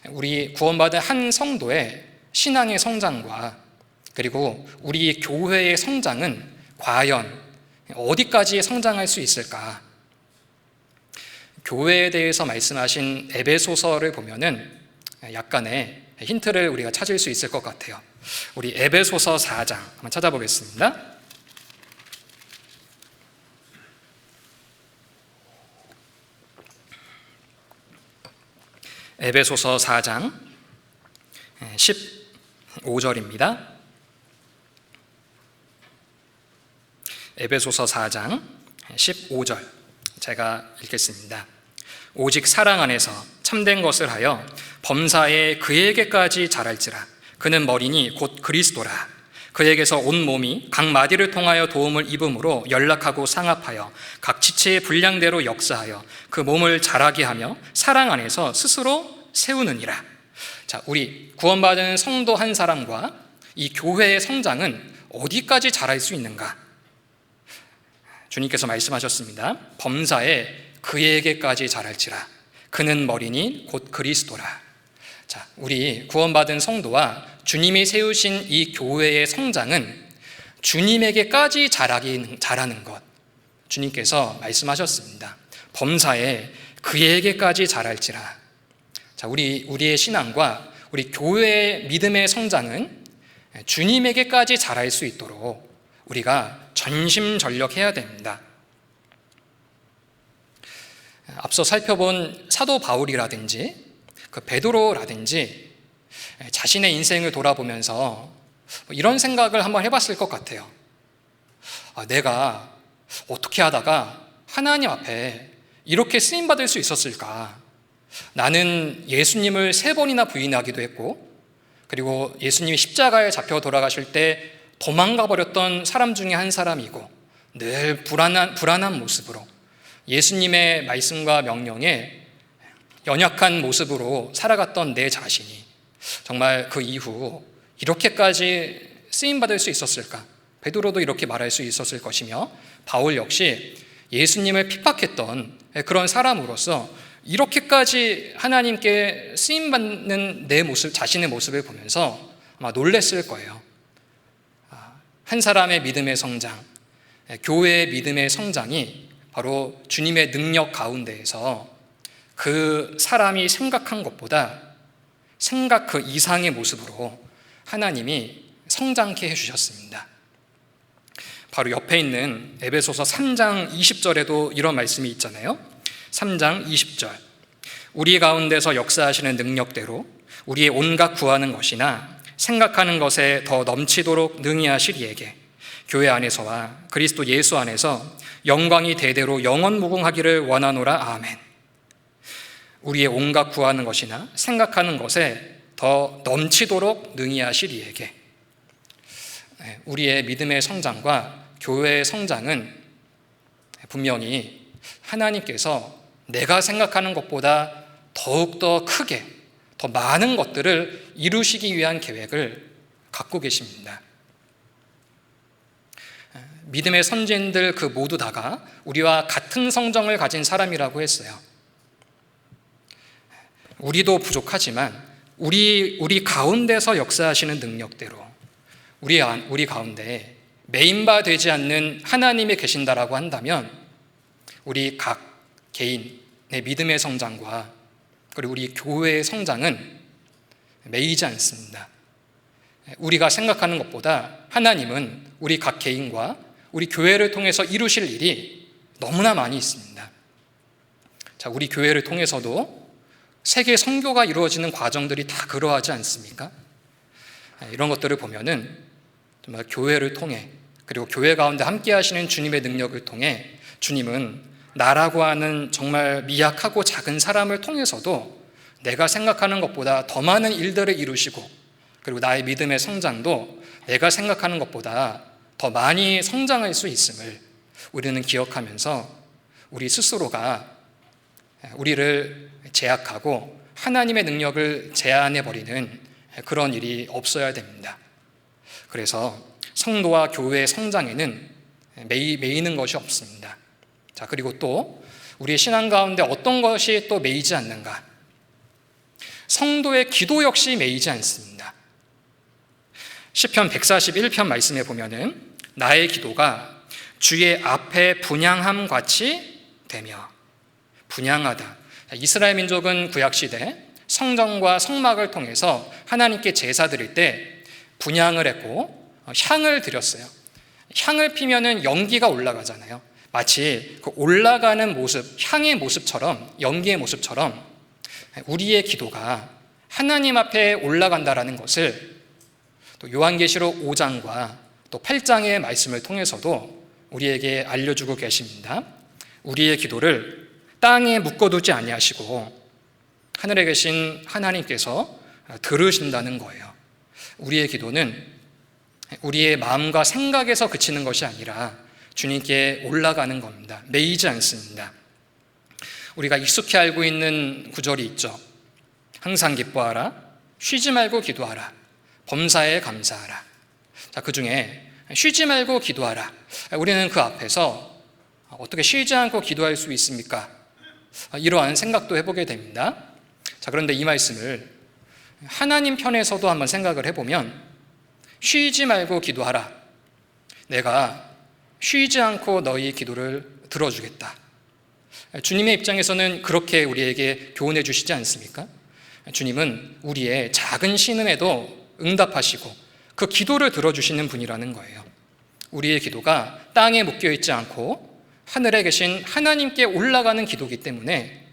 우리 구원받은 한 성도의 신앙의 성장과 그리고 우리 교회의 성장은 과연 어디까지 성장할 수 있을까? 교회에 대해서 말씀하신 에베소서를 보면은 약간의 힌트를 우리가 찾을 수 있을 것 같아요. 우리 에베소서 4장 한번 찾아보겠습니다. 에베소서 4장 15절입니다. 에베소서 4장 15절 제가 읽겠습니다. 오직 사랑 안에서 참된 것을 하여 범사에 그에게까지 자랄지라. 그는 머리니 곧 그리스도라. 그에게서 온 몸이 각 마디를 통하여 도움을 입음으로 연락하고 상합하여 각 지체의 분량대로 역사하여 그 몸을 자라게 하며 사랑 안에서 스스로 세우느니라. 자, 우리 구원받은 성도 한 사람과 이 교회의 성장은 어디까지 자랄 수 있는가? 주님께서 말씀하셨습니다. 범사에 그에게까지 자랄지라. 그는 머리니 곧 그리스도라. 자, 우리 구원받은 성도와 주님이 세우신 이 교회의 성장은 주님에게까지 자라는 것. 주님께서 말씀하셨습니다. 범사에 그에게까지 자랄지라. 자, 우리의 신앙과 우리 교회의 믿음의 성장은 주님에게까지 자랄 수 있도록 우리가 전심전력해야 됩니다. 앞서 살펴본 사도 바울이라든지 그 베드로라든지 자신의 인생을 돌아보면서 이런 생각을 한번 해봤을 것 같아요. 내가 어떻게 하다가 하나님 앞에 이렇게 쓰임받을 수 있었을까? 나는 예수님을 3번이나 부인하기도 했고, 그리고 예수님이 십자가에 잡혀 돌아가실 때 도망가 버렸던 사람 중에 한 사람이고, 늘 불안한 모습으로 예수님의 말씀과 명령에 연약한 모습으로 살아갔던 내 자신이 정말 그 이후 이렇게까지 쓰임받을 수 있었을까? 베드로도 이렇게 말할 수 있었을 것이며, 바울 역시 예수님을 핍박했던 그런 사람으로서 이렇게까지 하나님께 쓰임받는 내 모습, 자신의 모습을 보면서 아마 놀랬을 거예요. 한 사람의 믿음의 성장, 교회의 믿음의 성장이 바로 주님의 능력 가운데에서 그 사람이 생각한 것보다 생각 그 이상의 모습으로 하나님이 성장케 해주셨습니다. 바로 옆에 있는 에베소서 3장 20절에도 이런 말씀이 있잖아요. 3장 20절. 우리 가운데서 역사하시는 능력대로 우리의 온갖 구하는 것이나 생각하는 것에 더 넘치도록 능히 하실 이에게 교회 안에서와 그리스도 예수 안에서 영광이 대대로 영원무궁하기를 원하노라. 아멘. 우리의 온갖 구하는 것이나 생각하는 것에 더 넘치도록 능히 하실 이에게. 우리의 믿음의 성장과 교회의 성장은 분명히 하나님께서 내가 생각하는 것보다 더욱더 크게, 더 많은 것들을 이루시기 위한 계획을 갖고 계십니다. 믿음의 선진들 그 모두 다가 우리와 같은 성정을 가진 사람이라고 했어요. 우리도 부족하지만 우리 가운데서 역사하시는 능력대로 우리 가운데 메인바 되지 않는 하나님이 계신다라고 한다면 우리 각 개인의 믿음의 성장과 그리고 우리 교회의 성장은 매이지 않습니다. 우리가 생각하는 것보다 하나님은 우리 각 개인과 우리 교회를 통해서 이루실 일이 너무나 많이 있습니다. 자, 우리 교회를 통해서도 세계 선교가 이루어지는 과정들이 다 그러하지 않습니까? 이런 것들을 보면은 정말 교회를 통해, 그리고 교회 가운데 함께 하시는 주님의 능력을 통해 주님은 나라고 하는 정말 미약하고 작은 사람을 통해서도 내가 생각하는 것보다 더 많은 일들을 이루시고, 그리고 나의 믿음의 성장도 내가 생각하는 것보다 더 많이 성장할 수 있음을 우리는 기억하면서 우리 스스로가 우리를 제약하고 하나님의 능력을 제한해버리는 그런 일이 없어야 됩니다. 그래서 성도와 교회의 성장에는 매이는 것이 없습니다. 자, 그리고 또 우리의 신앙 가운데 어떤 것이 또 매이지 않는가? 성도의 기도 역시 매이지 않습니다. 시편 141편 말씀에 보면은 나의 기도가 주의 앞에 분향함 같이 되며, 분향하다. 이스라엘 민족은 구약시대 성전과 성막을 통해서 하나님께 제사 드릴 때 분향을 했고 향을 드렸어요. 향을 피면은 연기가 올라가잖아요. 마치 그 올라가는 모습, 향의 모습처럼, 연기의 모습처럼 우리의 기도가 하나님 앞에 올라간다라는 것을 또 요한계시록 5장과 또 8장의 말씀을 통해서도 우리에게 알려주고 계십니다. 우리의 기도를 땅에 묶어두지 아니하시고 하늘에 계신 하나님께서 들으신다는 거예요. 우리의 기도는 우리의 마음과 생각에서 그치는 것이 아니라 주님께 올라가는 겁니다. 매이지 않습니다. 우리가 익숙히 알고 있는 구절이 있죠. 항상 기뻐하라, 쉬지 말고 기도하라, 범사에 감사하라. 자, 그 중에 쉬지 말고 기도하라. 우리는 그 앞에서 어떻게 쉬지 않고 기도할 수 있습니까? 이러한 생각도 해보게 됩니다. 자, 그런데 이 말씀을 하나님 편에서도 한번 생각을 해보면 쉬지 말고 기도하라. 내가 쉬지 않고 너희 기도를 들어주겠다. 주님의 입장에서는 그렇게 우리에게 교훈해 주시지 않습니까? 주님은 우리의 작은 신음에도 응답하시고 그 기도를 들어주시는 분이라는 거예요. 우리의 기도가 땅에 묶여있지 않고 하늘에 계신 하나님께 올라가는 기도이기 때문에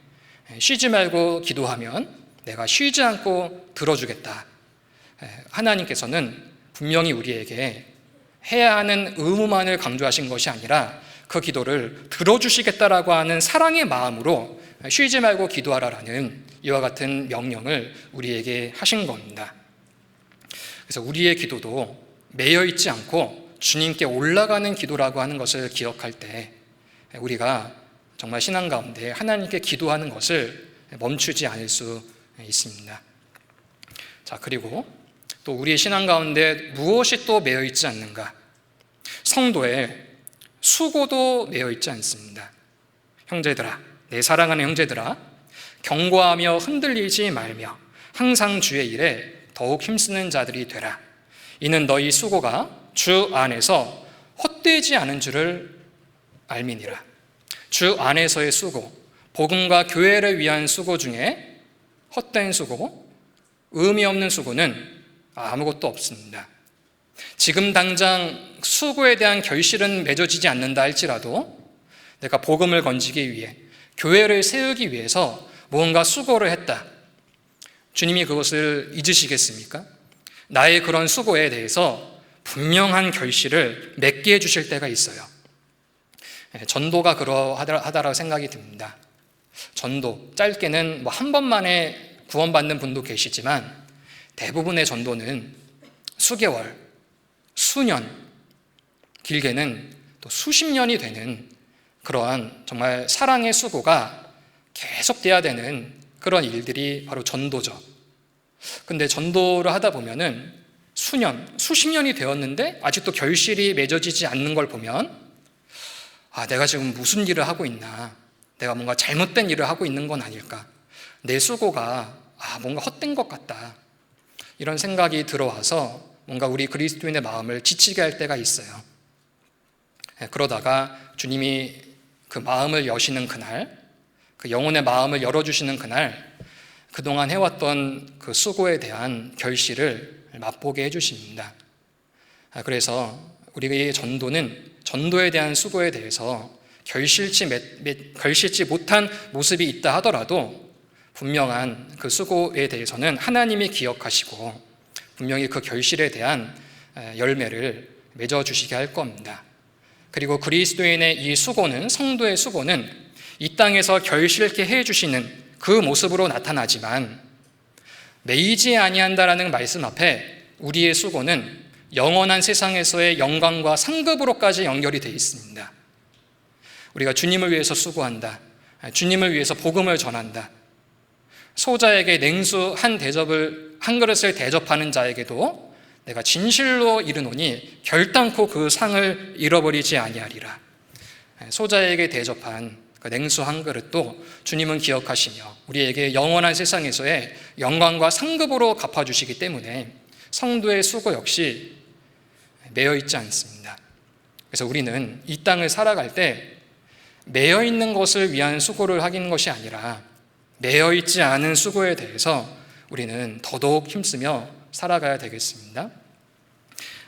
쉬지 말고 기도하면 내가 쉬지 않고 들어주겠다. 하나님께서는 분명히 우리에게 해야 하는 의무만을 강조하신 것이 아니라 그 기도를 들어주시겠다라고 하는 사랑의 마음으로 쉬지 말고 기도하라라는 이와 같은 명령을 우리에게 하신 겁니다. 그래서 우리의 기도도 매여있지 않고 주님께 올라가는 기도라고 하는 것을 기억할 때 우리가 정말 신앙 가운데 하나님께 기도하는 것을 멈추지 않을 수 있습니다. 자, 그리고 또 우리의 신앙 가운데 무엇이 또 매여있지 않는가? 성도의 수고도 매여있지 않습니다. 형제들아, 내 사랑하는 형제들아, 경고하며 흔들리지 말며 항상 주의 일에 더욱 힘쓰는 자들이 되라. 이는 너희 수고가 주 안에서 헛되지 않은 줄을 알미니라. 주 안에서의 수고, 복음과 교회를 위한 수고 중에 헛된 수고, 의미 없는 수고는 아무것도 없습니다. 지금 당장 수고에 대한 결실은 맺어지지 않는다 할지라도 내가 복음을 건지기 위해, 교회를 세우기 위해서 무언가 수고를 했다. 주님이 그것을 잊으시겠습니까? 나의 그런 수고에 대해서 분명한 결실을 맺게 해주실 때가 있어요. 전도가 그러하다라고 생각이 듭니다. 전도, 짧게는 한 번만에 구원받는 분도 계시지만 대부분의 전도는 수개월, 수년, 길게는 또 수십 년이 되는 그러한 정말 사랑의 수고가 계속돼야 되는 그런 일들이 바로 전도죠. 근데 전도를 하다 보면은 수년, 수십 년이 되었는데 아직도 결실이 맺어지지 않는 걸 보면 내가 지금 무슨 일을 하고 있나, 내가 뭔가 잘못된 일을 하고 있는 건 아닐까, 내 수고가 뭔가 헛된 것 같다, 이런 생각이 들어와서 뭔가 우리 그리스도인의 마음을 지치게 할 때가 있어요. 그러다가 주님이 그 마음을 여시는 그날, 그 영혼의 마음을 열어주시는 그날, 그동안 해왔던 그 수고에 대한 결실을 맛보게 해주십니다. 그래서 우리의 전도에 대한 수고에 대해서 결실치 못한 모습이 있다 하더라도 분명한 그 수고에 대해서는 하나님이 기억하시고 분명히 그 결실에 대한 열매를 맺어주시게 할 겁니다. 그리고 그리스도인의 이 수고는, 성도의 수고는 이 땅에서 결실케 해주시는 그 모습으로 나타나지만 매이지 아니한다라는 말씀 앞에 우리의 수고는 영원한 세상에서의 영광과 상급으로까지 연결이 되어 있습니다. 우리가 주님을 위해서 수고한다, 주님을 위해서 복음을 전한다, 소자에게 냉수 한 그릇을 대접하는 자에게도 내가 진실로 이르노니 결단코 그 상을 잃어버리지 아니하리라. 소자에게 대접한 그 냉수 한 그릇도 주님은 기억하시며 우리에게 영원한 세상에서의 영광과 상급으로 갚아주시기 때문에 성도의 수고 역시 매여있지 않습니다. 그래서 우리는 이 땅을 살아갈 때 매여있는 것을 위한 수고를 하는 것이 아니라 매여있지 않은 수고에 대해서 우리는 더더욱 힘쓰며 살아가야 되겠습니다.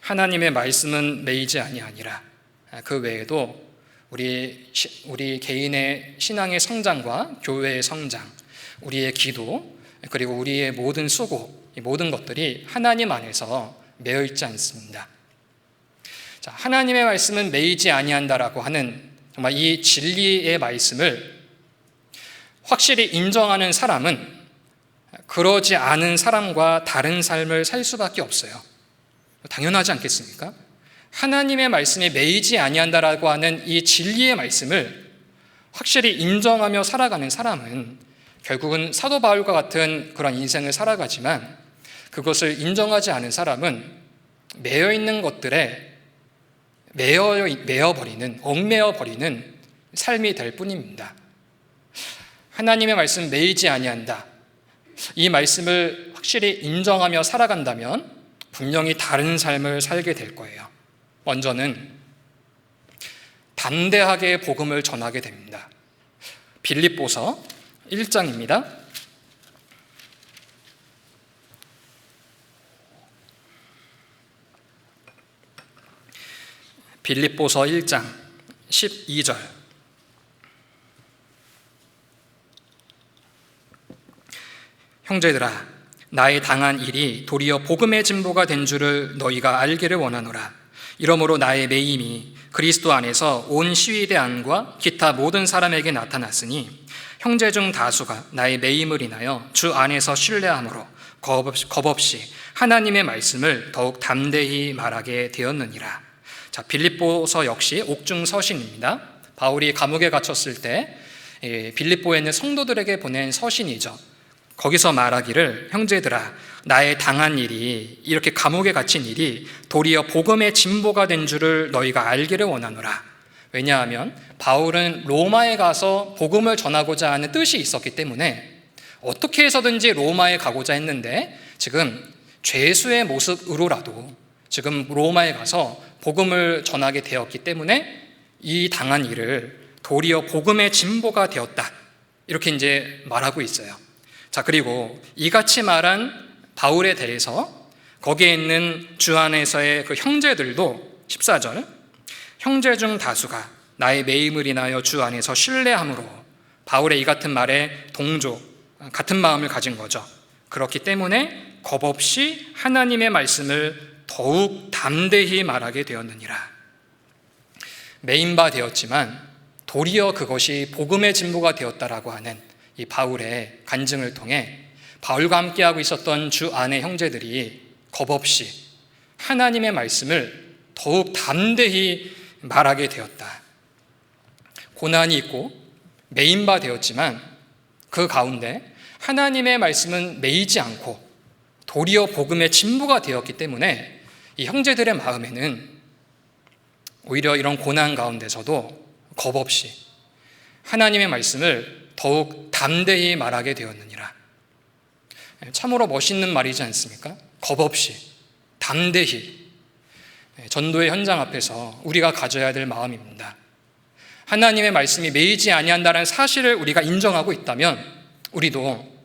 하나님의 말씀은 매이지 아니하니라. 그 외에도 우리 개인의 신앙의 성장과 교회의 성장, 우리의 기도, 그리고 우리의 모든 수고, 이 모든 것들이 하나님 안에서 매여있지 않습니다. 자, 하나님의 말씀은 매이지 아니한다라고 하는 정말 이 진리의 말씀을 확실히 인정하는 사람은 그러지 않은 사람과 다른 삶을 살 수밖에 없어요. 당연하지 않겠습니까? 하나님의 말씀에 매이지 아니한다라고 하는 이 진리의 말씀을 확실히 인정하며 살아가는 사람은 결국은 사도 바울과 같은 그런 인생을 살아가지만 그것을 인정하지 않은 사람은 매여있는 것들에 얽매여버리는 삶이 될 뿐입니다. 하나님의 말씀 매이지 아니한다, 이 말씀을 확실히 인정하며 살아간다면 분명히 다른 삶을 살게 될 거예요. 먼저는 담대하게 복음을 전하게 됩니다. 빌립보서 1장입니다. 빌립보서 1장 12절. 형제들아, 나의 당한 일이 도리어 복음의 진보가 된 줄을 너희가 알기를 원하노라. 이러므로 나의 매임이 그리스도 안에서 온 시위대 안과 기타 모든 사람에게 나타났으니 형제 중 다수가 나의 매임을 인하여 주 안에서 신뢰함으로 겁없이 하나님의 말씀을 더욱 담대히 말하게 되었느니라. 자, 빌립보서 역시 옥중서신입니다. 바울이 감옥에 갇혔을 때 빌립보에 있는 성도들에게 보낸 서신이죠. 거기서 말하기를 형제들아, 나의 당한 일이, 이렇게 감옥에 갇힌 일이 도리어 복음의 진보가 된 줄을 너희가 알기를 원하노라. 왜냐하면 바울은 로마에 가서 복음을 전하고자 하는 뜻이 있었기 때문에 어떻게 해서든지 로마에 가고자 했는데 지금 죄수의 모습으로라도 지금 로마에 가서 복음을 전하게 되었기 때문에 이 당한 일을 도리어 복음의 진보가 되었다, 이렇게 이제 말하고 있어요. 자, 그리고 이같이 말한 바울에 대해서 거기에 있는 주 안에서의 그 형제들도 14절, 형제 중 다수가 나의 매임을 인하여 주 안에서 신뢰함으로, 바울의 이 같은 말에 같은 마음을 가진 거죠. 그렇기 때문에 겁없이 하나님의 말씀을 더욱 담대히 말하게 되었느니라. 매임바 되었지만 도리어 그것이 복음의 진보가 되었다라고 하는 이 바울의 간증을 통해 바울과 함께하고 있었던 주 안의 형제들이 겁없이 하나님의 말씀을 더욱 담대히 말하게 되었다. 고난이 있고 매인 바 되었지만 그 가운데 하나님의 말씀은 매이지 않고 도리어 복음의 진부가 되었기 때문에 이 형제들의 마음에는 오히려 이런 고난 가운데서도 겁없이 하나님의 말씀을 더욱 담대히 말하게 되었느니라. 참으로 멋있는 말이지 않습니까? 겁없이, 담대히. 전도의 현장 앞에서 우리가 가져야 될 마음입니다. 하나님의 말씀이 매이지 아니한다는 사실을 우리가 인정하고 있다면 우리도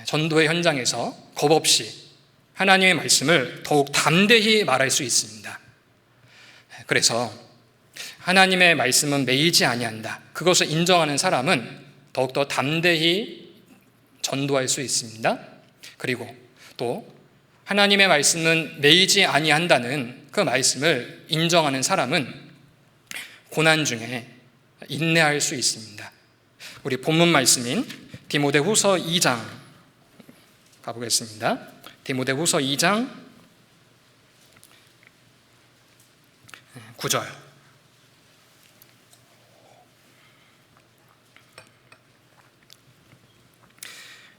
전도의 현장에서 겁없이 하나님의 말씀을 더욱 담대히 말할 수 있습니다. 그래서 하나님의 말씀은 매이지 아니한다, 그것을 인정하는 사람은 더욱더 담대히 전도할 수 있습니다. 그리고 또 하나님의 말씀은 매이지 아니한다는 그 말씀을 인정하는 사람은 고난 중에 인내할 수 있습니다. 우리 본문 말씀인 디모데후서 2장 가보겠습니다. 디모데후서 2장 9절.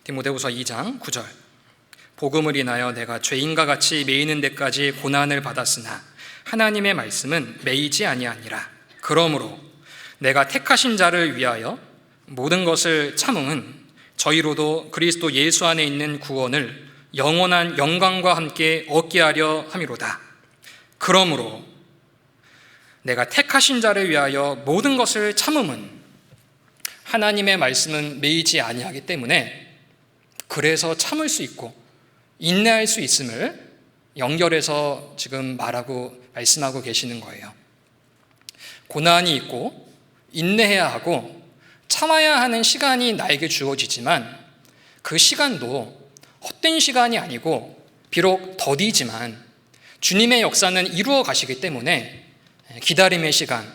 디모데후서 2장 9절. 복음을 인하여 내가 죄인과 같이 매이는 데까지 고난을 받았으나 하나님의 말씀은 매이지 아니하니라. 그러므로 내가 택하신 자를 위하여 모든 것을 참음은 저희로도 그리스도 예수 안에 있는 구원을 영원한 영광과 함께 얻게 하려 함이로다. 그러므로 내가 택하신 자를 위하여 모든 것을 참음은 하나님의 말씀은 매이지 아니하기 때문에 그래서 참을 수 있고 인내할 수 있음을 연결해서 지금 말씀하고 계시는 거예요. 고난이 있고 인내해야 하고 참아야 하는 시간이 나에게 주어지지만 그 시간도 헛된 시간이 아니고 비록 더디지만 주님의 역사는 이루어 가시기 때문에 기다림의 시간,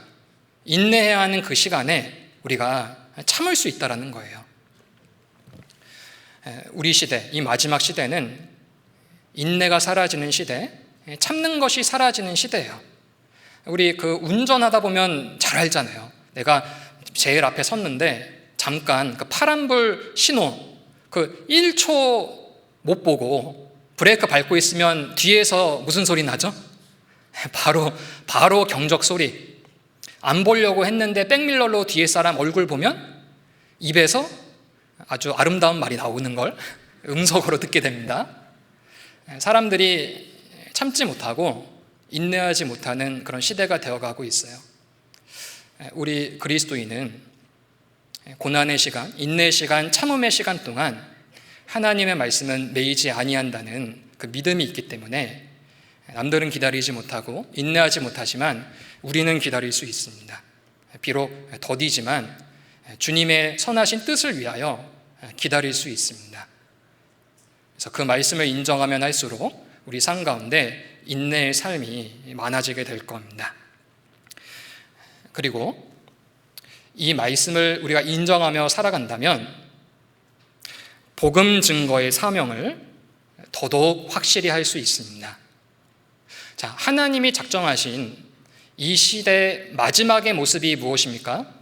인내해야 하는 그 시간에 우리가 참을 수 있다는 거예요. 우리 시대, 이 마지막 시대는 인내가 사라지는 시대, 참는 것이 사라지는 시대예요. 우리 운전하다 보면 잘 알잖아요. 내가 제일 앞에 섰는데 잠깐 파란불 신호 1초 못 보고 브레이크 밟고 있으면 뒤에서 무슨 소리 나죠? 바로 경적 소리. 안 보려고 했는데 백밀러로 뒤에 사람 얼굴 보면 입에서 아주 아름다운 말이 나오는 걸 음성으로 듣게 됩니다. 사람들이 참지 못하고 인내하지 못하는 그런 시대가 되어가고 있어요. 우리 그리스도인은 고난의 시간, 인내의 시간, 참음의 시간 동안 하나님의 말씀은 매이지 아니한다는 그 믿음이 있기 때문에 남들은 기다리지 못하고 인내하지 못하지만 우리는 기다릴 수 있습니다. 비록 더디지만 주님의 선하신 뜻을 위하여 기다릴 수 있습니다. 그래서 그 말씀을 인정하면 할수록 우리 삶 가운데 인내의 삶이 많아지게 될 겁니다. 그리고 이 말씀을 우리가 인정하며 살아간다면 복음 증거의 사명을 더더욱 확실히 할 수 있습니다. 자, 하나님이 작정하신 이 시대의 마지막의 모습이 무엇입니까?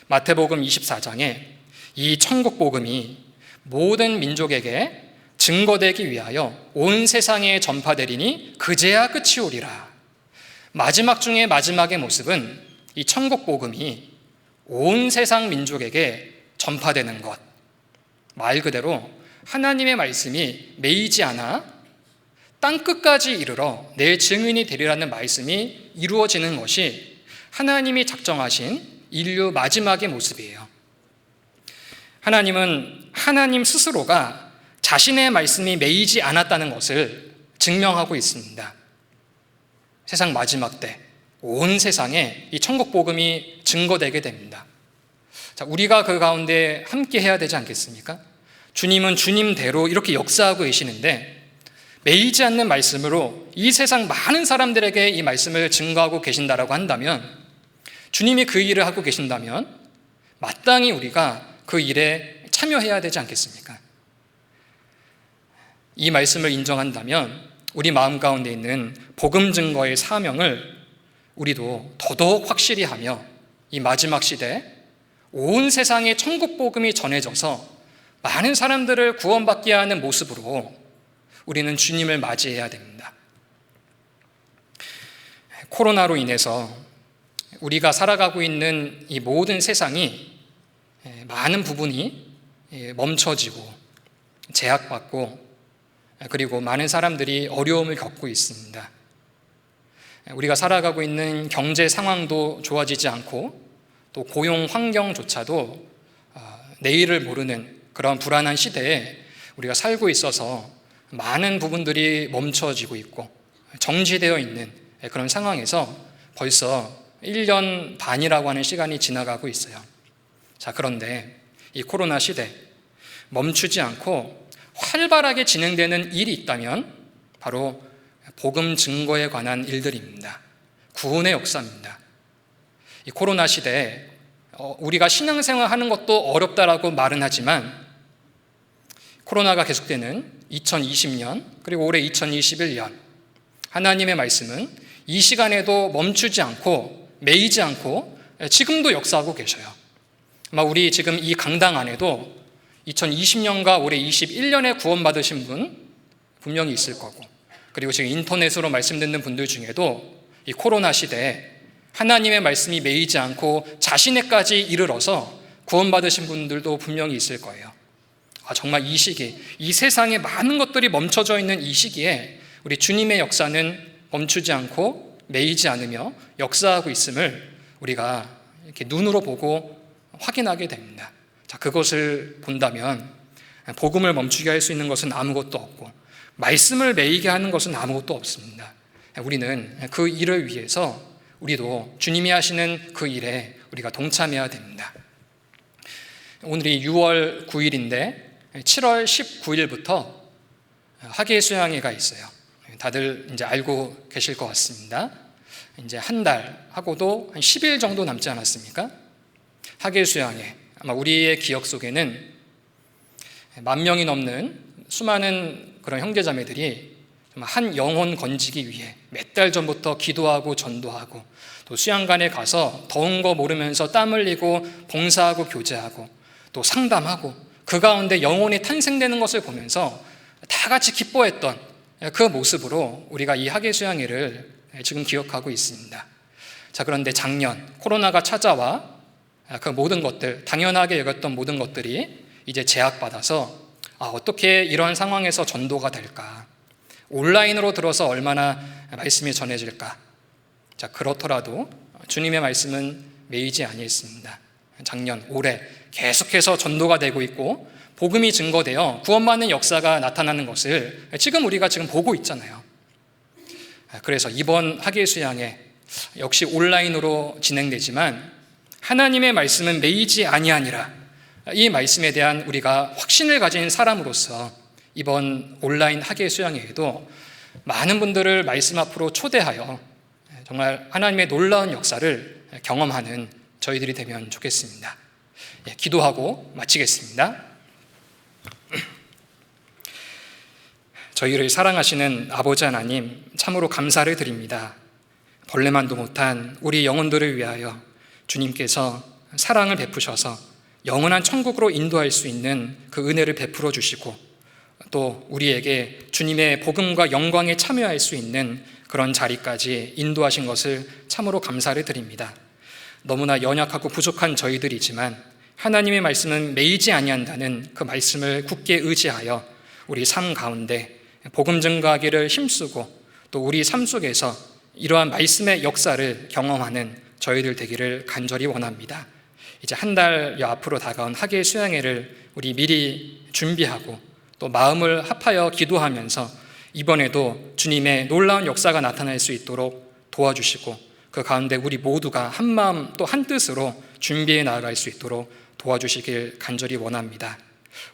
마태복음 24장에 이 천국 복음이 모든 민족에게 증거되기 위하여 온 세상에 전파되리니 그제야 끝이 오리라. 마지막 중에 마지막의 모습은 이 천국 복음이 온 세상 민족에게 전파되는 것. 말 그대로 하나님의 말씀이 매이지 않아 땅끝까지 이르러 내 증인이 되리라는 말씀이 이루어지는 것이 하나님이 작정하신 인류 마지막의 모습이에요. 하나님은 하나님 스스로가 자신의 말씀이 매이지 않았다는 것을 증명하고 있습니다. 세상 마지막 때 온 세상에 이 천국 복음이 증거되게 됩니다. 자, 우리가 그 가운데 함께 해야 되지 않겠습니까? 주님은 주님대로 이렇게 역사하고 계시는데 매이지 않는 말씀으로 이 세상 많은 사람들에게 이 말씀을 증거하고 계신다라고 한다면, 주님이 그 일을 하고 계신다면 마땅히 우리가 그 일에 참여해야 되지 않겠습니까? 이 말씀을 인정한다면 우리 마음 가운데 있는 복음 증거의 사명을 우리도 더더욱 확실히 하며 이 마지막 시대 온 세상에 천국 복음이 전해져서 많은 사람들을 구원받게 하는 모습으로 우리는 주님을 맞이해야 됩니다. 코로나로 인해서 우리가 살아가고 있는 이 모든 세상이 많은 부분이 멈춰지고 제약받고 그리고 많은 사람들이 어려움을 겪고 있습니다. 우리가 살아가고 있는 경제 상황도 좋아지지 않고 또 고용 환경조차도 내일을 모르는 그런 불안한 시대에 우리가 살고 있어서 많은 부분들이 멈춰지고 있고 정지되어 있는 그런 상황에서 벌써 1년 반이라고 하는 시간이 지나가고 있어요. 자, 그런데 이 코로나 시대 멈추지 않고 활발하게 진행되는 일이 있다면 바로 복음 증거에 관한 일들입니다. 구원의 역사입니다. 이 코로나 시대에 우리가 신앙생활 하는 것도 어렵다라고 말은 하지만 코로나가 계속되는 2020년 그리고 올해 2021년 하나님의 말씀은 이 시간에도 멈추지 않고 매이지 않고 지금도 역사하고 계셔요. 아마 우리 지금 이 강당 안에도 2020년과 올해 21년에 구원받으신 분 분명히 있을 거고 그리고 지금 인터넷으로 말씀 듣는 분들 중에도 이 코로나 시대에 하나님의 말씀이 매이지 않고 자신에까지 이르러서 구원받으신 분들도 분명히 있을 거예요. 정말 이 시기, 이 세상에 많은 것들이 멈춰져 있는 이 시기에 우리 주님의 역사는 멈추지 않고 매이지 않으며 역사하고 있음을 우리가 이렇게 눈으로 보고 확인하게 됩니다. 자, 그것을 본다면 복음을 멈추게 할 수 있는 것은 아무것도 없고 말씀을 매이게 하는 것은 아무것도 없습니다. 우리는 그 일을 위해서 우리도 주님이 하시는 그 일에 우리가 동참해야 됩니다. 오늘이 6월 9일인데 7월 19일부터 학예 수양회가 있어요. 다들 이제 알고 계실 것 같습니다. 이제 한 달 하고도 한 10일 정도 남지 않았습니까? 학예 수양회. 아마 우리의 기억 속에는 10,000명이 넘는 수많은 그런 형제자매들이 한 영혼 건지기 위해 몇 달 전부터 기도하고 전도하고 또 수양관에 가서 더운 거 모르면서 땀 흘리고 봉사하고 교제하고 또 상담하고 그 가운데 영혼이 탄생되는 것을 보면서 다 같이 기뻐했던 그 모습으로 우리가 이 학예 수양회를 지금 기억하고 있습니다. 자, 그런데 작년 코로나가 찾아와 그 모든 것들, 당연하게 여겼던 모든 것들이 이제 제약받아서 어떻게 이런 상황에서 전도가 될까? 온라인으로 들어서 얼마나 말씀이 전해질까? 자, 그렇더라도 주님의 말씀은 매이지 아니했습니다. 작년, 올해 계속해서 전도가 되고 있고 복음이 증거되어 구원받는 역사가 나타나는 것을 지금 우리가 지금 보고 있잖아요. 그래서 이번 학예 수양회 역시 온라인으로 진행되지만 하나님의 말씀은 매이지 아니하니라. 이 말씀에 대한 우리가 확신을 가진 사람으로서 이번 온라인 학예 수양회에도 많은 분들을 말씀 앞으로 초대하여 정말 하나님의 놀라운 역사를 경험하는 저희들이 되면 좋겠습니다. 기도하고 마치겠습니다. 저희를 사랑하시는 아버지 하나님, 참으로 감사를 드립니다. 벌레만도 못한 우리 영혼들을 위하여 주님께서 사랑을 베푸셔서 영원한 천국으로 인도할 수 있는 그 은혜를 베풀어 주시고 또 우리에게 주님의 복음과 영광에 참여할 수 있는 그런 자리까지 인도하신 것을 참으로 감사를 드립니다. 너무나 연약하고 부족한 저희들이지만 하나님의 말씀은 매이지 아니한다는 그 말씀을 굳게 의지하여 우리 삶 가운데 복음 증거하기를 힘쓰고 또 우리 삶 속에서 이러한 말씀의 역사를 경험하는 저희들 되기를 간절히 원합니다. 이제 한 달여 앞으로 다가온 학예 수양회를 우리 미리 준비하고 또 마음을 합하여 기도하면서 이번에도 주님의 놀라운 역사가 나타날 수 있도록 도와주시고 그 가운데 우리 모두가 한 마음 또 한 뜻으로 준비해 나아갈 수 있도록 도와주시길 간절히 원합니다.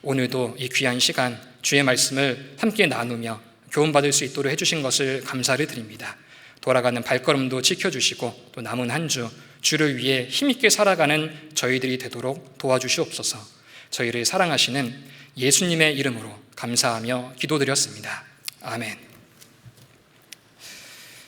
오늘도 이 귀한 시간 주의 말씀을 함께 나누며 교훈받을 수 있도록 해주신 것을 감사를 드립니다. 돌아가는 발걸음도 지켜주시고 또 남은 한 주 주를 위해 힘있게 살아가는 저희들이 되도록 도와주시옵소서. 저희를 사랑하시는 예수님의 이름으로 감사하며 기도드렸습니다. 아멘.